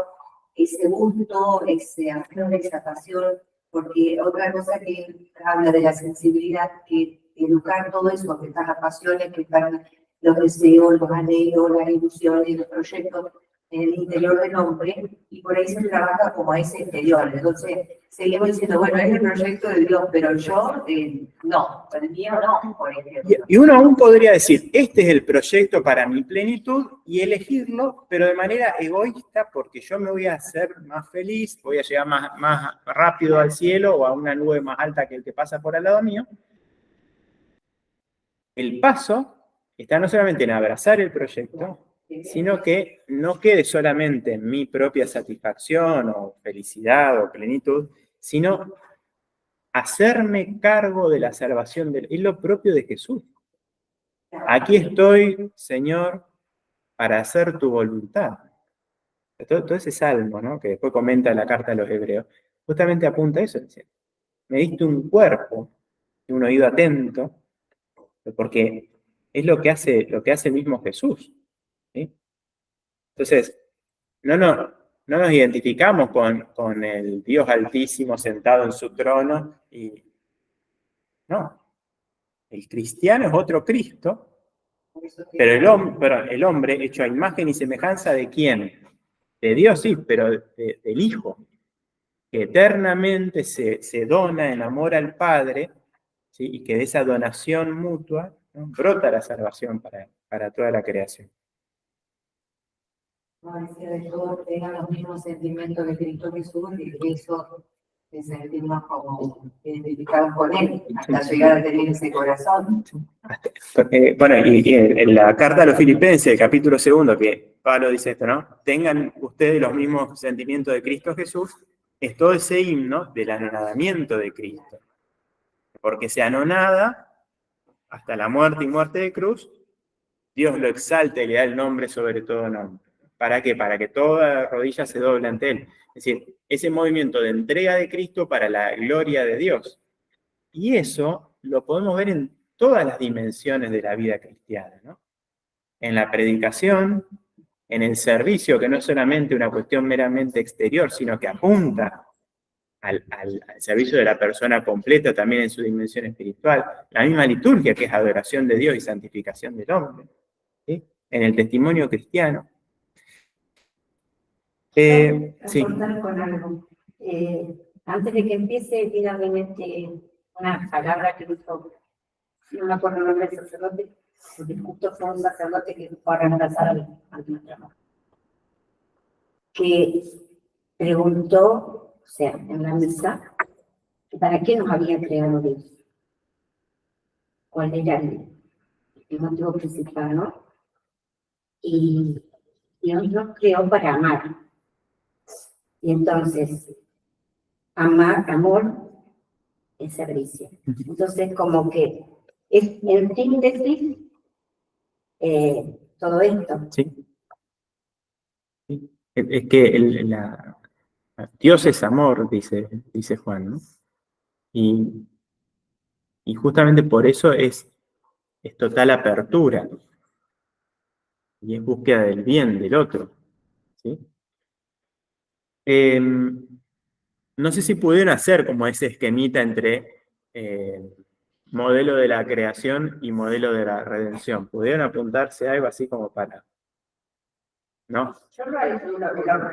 ese gusto, ese amor, esa pasión, porque otra cosa que habla de la sensibilidad, que educar todo eso, que están las pasiones, que están los deseos, los anhelos, las ilusiones, los proyectos en el interior del hombre, y por ahí se trabaja como a ese interior. Entonces, seguimos diciendo, bueno, es el proyecto de Dios, pero yo, no, el mío no, por ejemplo. Y uno aún podría decir, este es el proyecto para mi plenitud, y elegirlo, pero de manera egoísta, porque yo me voy a hacer más feliz, voy a llegar más rápido al cielo, o a una nube más alta que el que pasa por al lado mío. El paso está no solamente en abrazar el proyecto, sino que no quede solamente en mi propia satisfacción o felicidad o plenitud, sino hacerme cargo de la salvación. Es lo propio de Jesús. Aquí estoy, Señor, para hacer tu voluntad. Todo ese salmo, ¿no? Que después comenta la carta a los hebreos, justamente apunta a eso. Me diste un cuerpo y un oído atento, porque es lo que hace el mismo Jesús. ¿Sí? Entonces, no nos identificamos con el Dios Altísimo sentado en su trono. No, el cristiano es otro Cristo, pero el hombre hecho a imagen y semejanza de ¿quién? De Dios, sí, pero del Hijo, que eternamente se dona en amor al Padre, ¿sí? Y que de esa donación mutua, ¿no? Brota la salvación para toda la creación. No decía de todos tengan los mismos sentimientos de Cristo Jesús, y que eso de sentirnos como identificados con Él, hasta llegar a tener ese corazón. Bueno, y en la carta a los Filipenses, el capítulo 2, que Pablo dice esto, ¿no? Tengan ustedes los mismos sentimientos de Cristo Jesús, es todo ese himno del anonadamiento de Cristo. Porque se anonada hasta la muerte y muerte de cruz, Dios lo exalta y le da el nombre sobre todo nombre. ¿Para qué? Para que toda rodilla se doble ante Él. Es decir, ese movimiento de entrega de Cristo para la gloria de Dios. Y eso lo podemos ver en todas las dimensiones de la vida cristiana, ¿no? En la predicación, en el servicio, que no es solamente una cuestión meramente exterior, sino que apunta al servicio de la persona completa, también en su dimensión espiritual. La misma liturgia, que es adoración de Dios y santificación del hombre. ¿Sí? en el testimonio cristiano. Sí. Aportar con algo. Antes de que empiece, tira a mi mente una palabra que dijo, no me acuerdo el nombre del sacerdote, porque justo fue un sacerdote que fue a reemplazar al nuestro amor, que preguntó, o sea, en la misa, ¿para qué nos había creado Dios? ¿Cuál era el motivo principal, no? Y Dios nos creó para amar. Y entonces, amor es servicio. Entonces, como que es en síntesis todo esto. Sí. Es que Dios es amor, dice Juan, ¿no? Y justamente por eso es total apertura y es búsqueda del bien del otro, ¿sí? No sé si pudieron hacer como ese esquemita entre modelo de la creación y modelo de la redención. ¿Pudieron apuntarse a algo así como para...? ¿No? Yo lo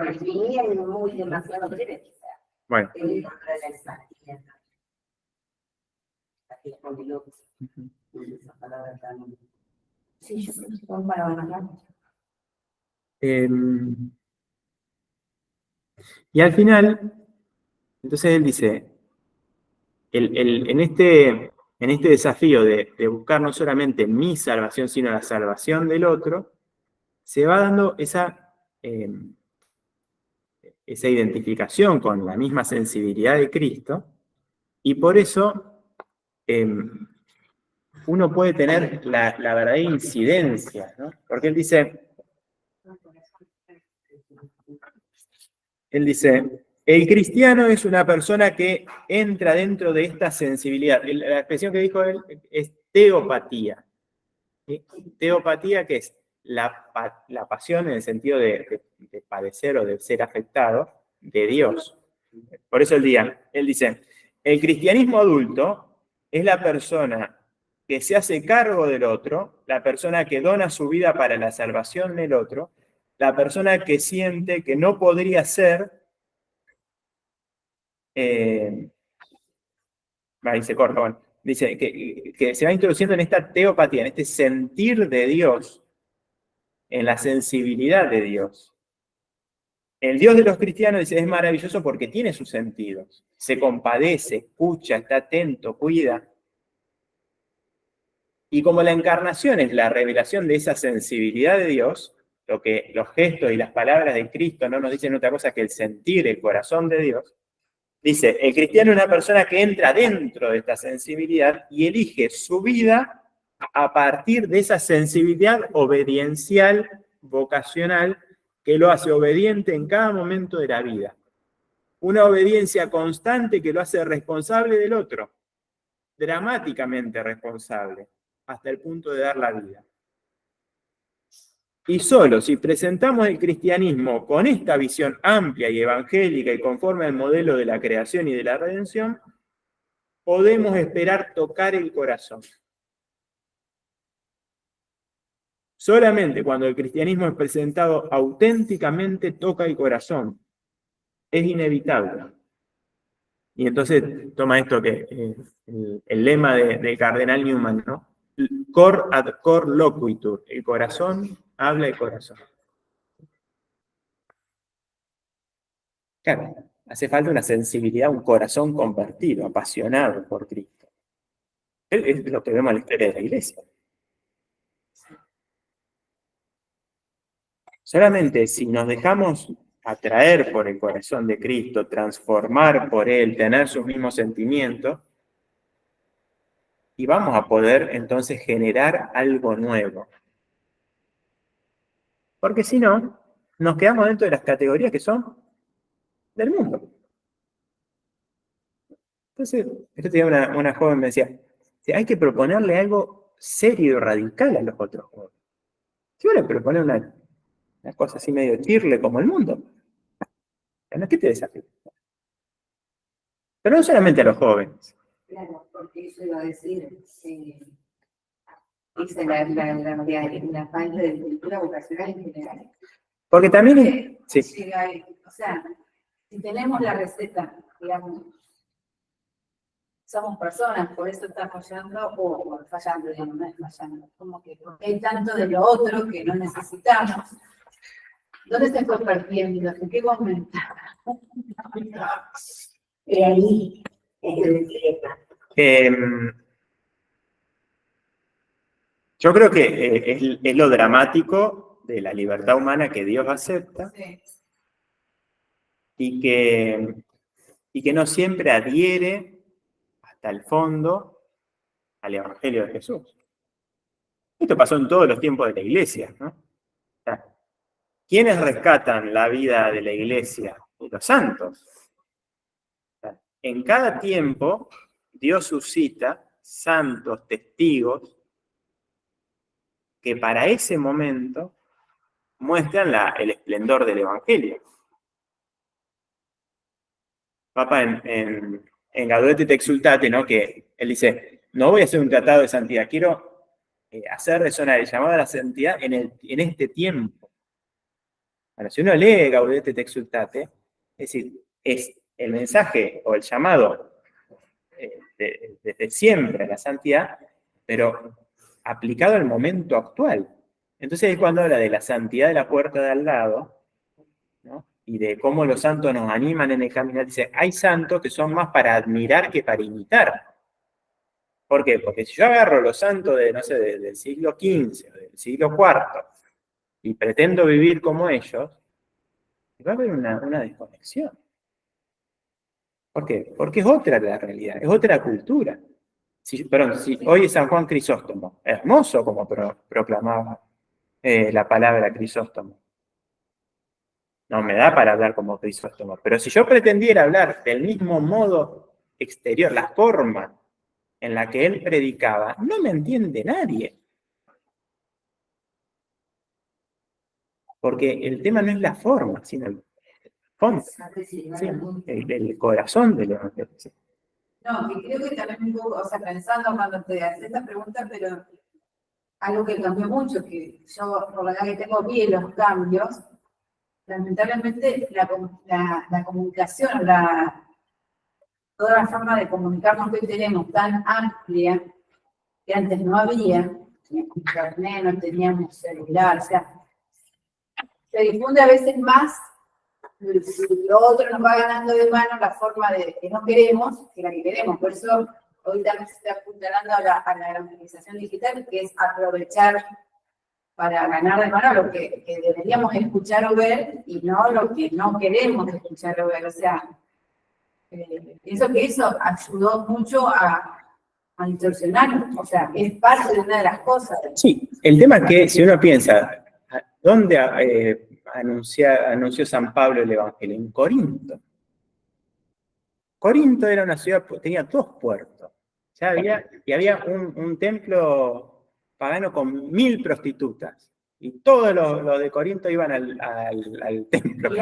definí en muy demasiado breve, quizá. Bueno. Sí, yo creo que son para ganar. Y al final, entonces él dice, en este desafío de buscar no solamente mi salvación, sino la salvación del otro, se va dando esa identificación con la misma sensibilidad de Cristo, y por eso uno puede tener la verdadera incidencia, ¿no? Porque él dice, el cristiano es una persona que entra dentro de esta sensibilidad. La expresión que dijo él es teopatía. ¿Sí? Teopatía, que es la pasión en el sentido de padecer o de ser afectado de Dios. Por eso él dice, el cristianismo adulto es la persona que se hace cargo del otro, la persona que dona su vida para la salvación del otro, la persona que siente que no podría ser, ahí se corta, bueno, dice que se va introduciendo en esta teopatía, en este sentir de Dios, en la sensibilidad de Dios. El Dios de los cristianos, dice, es maravilloso porque tiene sus sentidos, se compadece, escucha, está atento, cuida. Y como la encarnación es la revelación de esa sensibilidad de Dios, lo que los gestos y las palabras de Cristo no nos dicen otra cosa que el sentir, el corazón de Dios, dice, el cristiano es una persona que entra dentro de esta sensibilidad y elige su vida a partir de esa sensibilidad obediencial, vocacional, que lo hace obediente en cada momento de la vida. Una obediencia constante que lo hace responsable del otro, dramáticamente responsable, hasta el punto de dar la vida. Y solo si presentamos el cristianismo con esta visión amplia y evangélica y conforme al modelo de la creación y de la redención, podemos esperar tocar el corazón. Solamente cuando el cristianismo es presentado auténticamente toca el corazón. Es inevitable. Y entonces toma esto que el lema del cardenal Newman, ¿no? Cor ad cor loquitur. El corazón habla el corazón. Claro, hace falta una sensibilidad, un corazón compartido, apasionado por Cristo. Es lo que vemos en la historia de la Iglesia. Solamente si nos dejamos atraer por el corazón de Cristo, transformar por Él, tener sus mismos sentimientos, y vamos a poder entonces generar algo nuevo. Porque si no, nos quedamos dentro de las categorías que son del mundo. Entonces, esto tenía una joven me decía, hay que proponerle algo serio y radical a los otros jóvenes. Si vos le propones una cosa así medio chirle como el mundo, ¿qué te desafía? Pero no solamente a los jóvenes. Claro, porque eso iba a decir, Esa es la falta de cultura vocacional en general. Porque también, sí, O sea, si tenemos la receta, digamos, somos personas, por eso está fallando, o fallando, digamos, no es fallando. Como que porque hay tanto de lo otro que no necesitamos. ¿Dónde se fue partiendo? ¿En qué momento? Y ahí es el tema. yo creo que es lo dramático de la libertad humana que Dios acepta Sí. y que no siempre adhiere hasta el fondo al Evangelio de Jesús. Esto pasó en todos los tiempos de la Iglesia, ¿no? O sea, ¿quiénes rescatan la vida de la Iglesia? Los santos. O sea, en cada tiempo, Dios suscita santos testigos que para ese momento muestran el esplendor del Evangelio. Papa en Gaudete et Exsultate, ¿no? Que él dice, no voy a hacer un tratado de santidad, quiero hacer resonar el llamado a la santidad en este tiempo. Bueno, si uno lee Gaudete et Exsultate, es decir, es el mensaje o el llamado desde siempre a la santidad, pero aplicado al momento actual. Entonces es cuando habla de la santidad de la puerta de al lado, ¿no? Y de cómo los santos nos animan en el caminar. Dice, hay santos que son más para admirar que para imitar. ¿Por qué? Porque si yo agarro los santos de, no sé, del siglo XV o del siglo IV y pretendo vivir como ellos, va a haber una desconexión. ¿Por qué? Porque es otra la realidad, es otra cultura. Si hoy es San Juan Crisóstomo, hermoso como proclamaba la palabra Crisóstomo. No me da para hablar como Crisóstomo, pero si yo pretendiera hablar del mismo modo exterior, la forma en la que él predicaba, no me entiende nadie. Porque el tema no es la forma, sino el fondo, ¿sí? El corazón del evangelio. ¿Sí? No, que creo que también un poco, o sea, pensando cuando te haces esta pregunta, pero algo que cambió mucho, que yo por la edad que tengo vi los cambios, lamentablemente la comunicación, toda la forma de comunicarnos que hoy tenemos tan amplia, que antes no había, teníamos internet, no teníamos celular, o sea, se difunde a veces más, lo otro nos va ganando de mano la forma de que no queremos que la que queremos. Por eso hoy también se está apuntalando a la evangelización digital, que es aprovechar para ganar de mano lo que deberíamos escuchar o ver y no lo que no queremos escuchar o ver. O sea, pienso que eso ayudó mucho a distorsionar, o sea, es parte de una de las cosas. Sí, el tema es que si uno piensa, ¿dónde anunció San Pablo el Evangelio? En Corinto. Corinto era una ciudad, tenía 2 puertos. Ya había un templo pagano con 1000 prostitutas. Y todos los de Corinto iban al templo.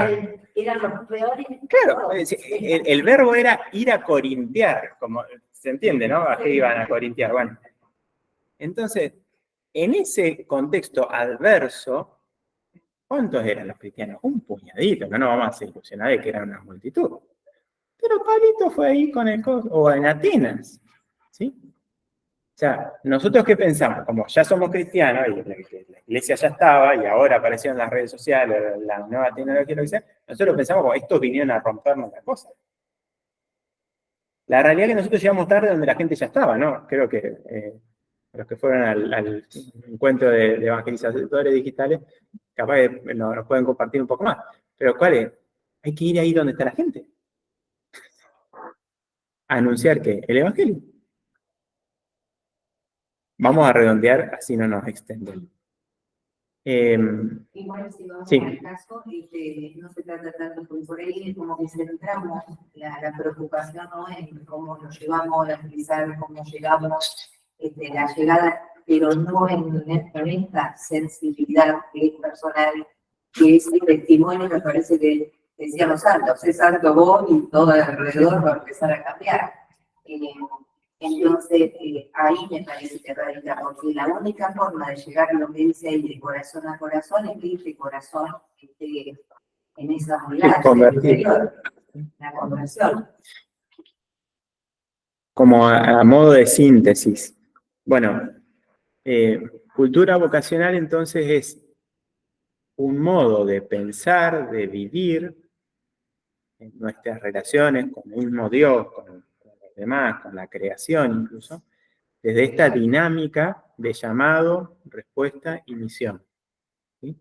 Eran los peores. Claro, el verbo era ir a corintiar, como se entiende, ¿no? ¿A qué iban a corintiar? Bueno, entonces, en ese contexto adverso, ¿cuántos eran los cristianos? Un puñadito, no nos vamos a hacer ilusionar de que eran una multitud. Pero Pablito fue ahí con el coso, o en Atenas, ¿sí? O sea, ¿nosotros qué pensamos? Como ya somos cristianos y la iglesia ya estaba y ahora aparecieron las redes sociales, la nueva tecnología, lo que sea, nosotros pensamos como estos vinieron a rompernos la cosa. La realidad es que nosotros llegamos tarde donde la gente ya estaba, ¿no? Creo que los que fueron al encuentro de evangelizadores digitales, capaz que nos pueden compartir un poco más. Pero ¿cuál es? Hay que ir ahí donde está la gente. A anunciar que el evangelio. Vamos a redondear, así no nos extendemos. Igual si vamos Sí. al caso, no se trata tanto por ahí, como que centramos la preocupación, ¿no? En cómo nos llevamos a utilizar, cómo llegamos, la llegada, pero no en esta sensibilidad que es personal, que ese testimonio me parece que decían los santos, es santo vos y todo alrededor va a empezar a cambiar. Entonces, ahí me parece que radica, porque la única forma de llegar a lo que dice ahí de corazón a corazón es que este corazón esté en esa unidad interior, la conversión. Como a modo de síntesis. Bueno, cultura vocacional entonces es un modo de pensar, de vivir en nuestras relaciones con el mismo Dios, con los demás, con la creación incluso, desde esta dinámica de llamado, respuesta y misión. ¿Sí?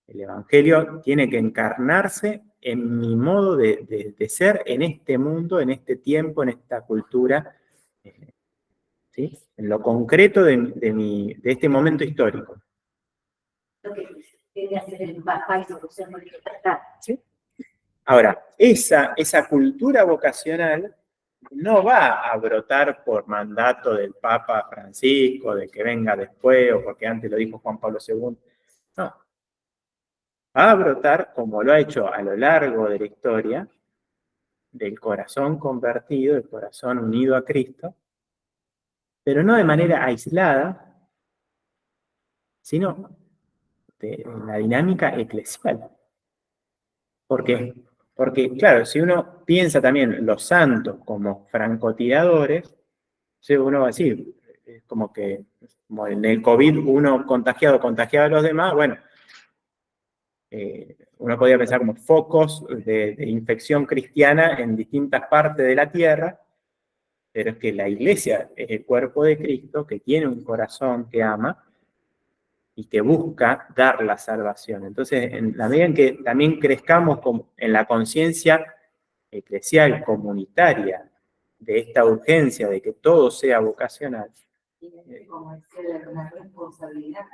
El Evangelio tiene que encarnarse en mi modo de ser en este mundo, en este tiempo, en esta cultura, ¿sí? En lo concreto de este momento histórico. Lo que debe hacer el país, ¿Sí? Ahora, esa cultura vocacional no va a brotar por mandato del Papa Francisco, de que venga después, o porque antes lo dijo Juan Pablo II. No. Va a brotar, como lo ha hecho a lo largo de la historia, del corazón convertido, del corazón unido a Cristo, pero no de manera aislada, sino de la dinámica eclesial. ¿Por qué? Porque, claro, si uno piensa también los santos como francotiradores, uno va a decir, es como que como en el COVID uno contagiaba a los demás, bueno, uno podría pensar como focos de infección cristiana en distintas partes de la tierra, pero es que la iglesia es el cuerpo de Cristo que tiene un corazón que ama y que busca dar la salvación. Entonces, en la medida en que también crezcamos en la conciencia eclesial, comunitaria, de esta urgencia de que todo sea vocacional, una responsabilidad.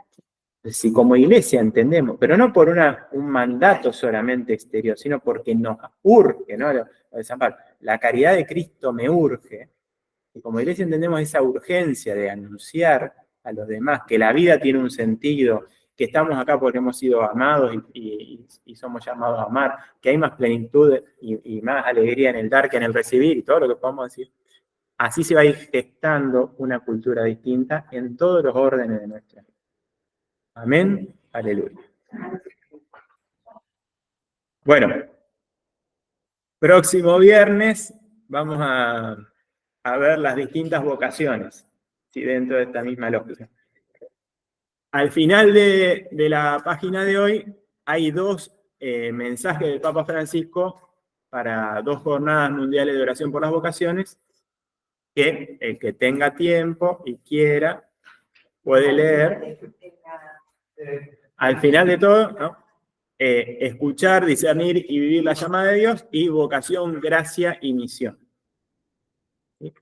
si como iglesia entendemos, pero no por un mandato solamente exterior, sino porque nos urge, ¿no? La caridad de Cristo me urge, y como iglesia entendemos esa urgencia de anunciar a los demás que la vida tiene un sentido, que estamos acá porque hemos sido amados y somos llamados a amar, que hay más plenitud y más alegría en el dar que en el recibir, y todo lo que podamos decir. Así se va a ir gestando una cultura distinta en todos los órdenes de nuestra vida. Amén, aleluya. Bueno, próximo viernes vamos a ver las distintas vocaciones, ¿sí? Dentro de esta misma lógica. Al final de la página de hoy hay dos mensajes del Papa Francisco para 2 jornadas mundiales de oración por las vocaciones, que el que tenga tiempo y quiera puede leer. Al final de todo, ¿no? Escuchar, discernir y vivir la llamada de Dios, y vocación, gracia y misión. ¿Sí?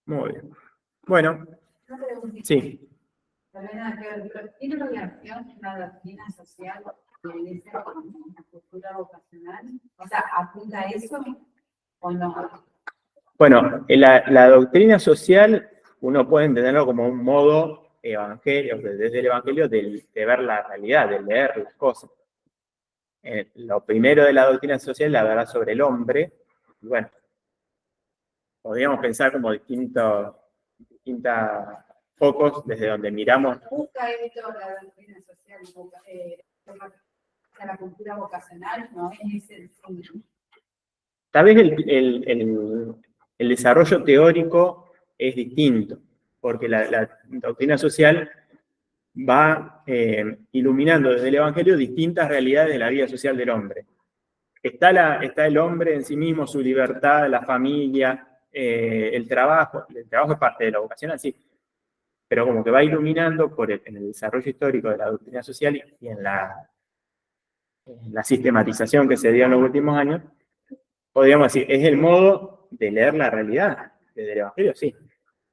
Muy bien. Bueno, sí. ¿Tiene relación la doctrina social de la iglesia con la cultura vocacional? O sea, ¿apunta a eso o no? Bueno, la doctrina social uno puede entenderlo como un modo evangelio, desde el evangelio de ver la realidad, de leer las cosas. Lo primero de la doctrina social es la verdad sobre el hombre. Y bueno, podríamos pensar como distintos focos desde donde miramos. Busca esto la doctrina social, la cultura vocacional, ¿no? Es el fondo. Tal vez el desarrollo teórico es distinto, porque la doctrina social va iluminando desde el Evangelio distintas realidades de la vida social del hombre. Está el hombre en sí mismo, su libertad, la familia, el trabajo. El trabajo es parte de la vocación, sí, pero como que va iluminando en el desarrollo histórico de la doctrina social y en la sistematización que se dio en los últimos años. Podríamos decir, es el modo de leer la realidad desde el Evangelio, sí.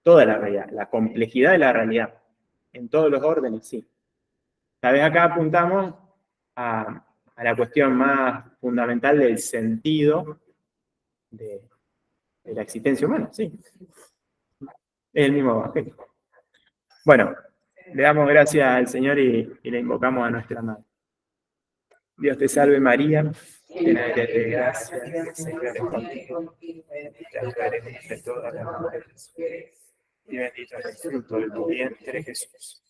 Toda la realidad, la complejidad de la realidad, en todos los órdenes, sí. Tal vez acá apuntamos a la cuestión más fundamental del sentido de la existencia humana, sí. Es el mismo Evangelio. Bueno, le damos gracias al Señor y le invocamos a nuestra Madre. Dios te salve María, llena eres de gracia, el Señor es contigo. Bendita eres entre todas las mujeres, y bendito es el fruto de tu vientre, Jesús.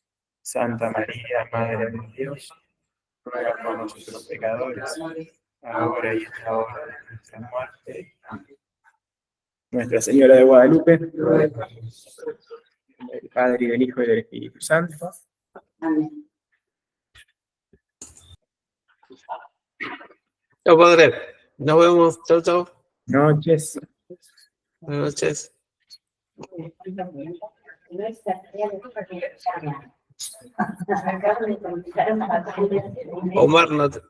Santa María, Madre de Dios, ruega por nosotros pecadores, ahora y en la hora de nuestra muerte. Amén. Nuestra Señora de Guadalupe, del Padre y del Hijo y del Espíritu Santo. Amén. Chao, padre. Nos vemos. Chao, chao. Noches. Buenas noches. Omar, no te...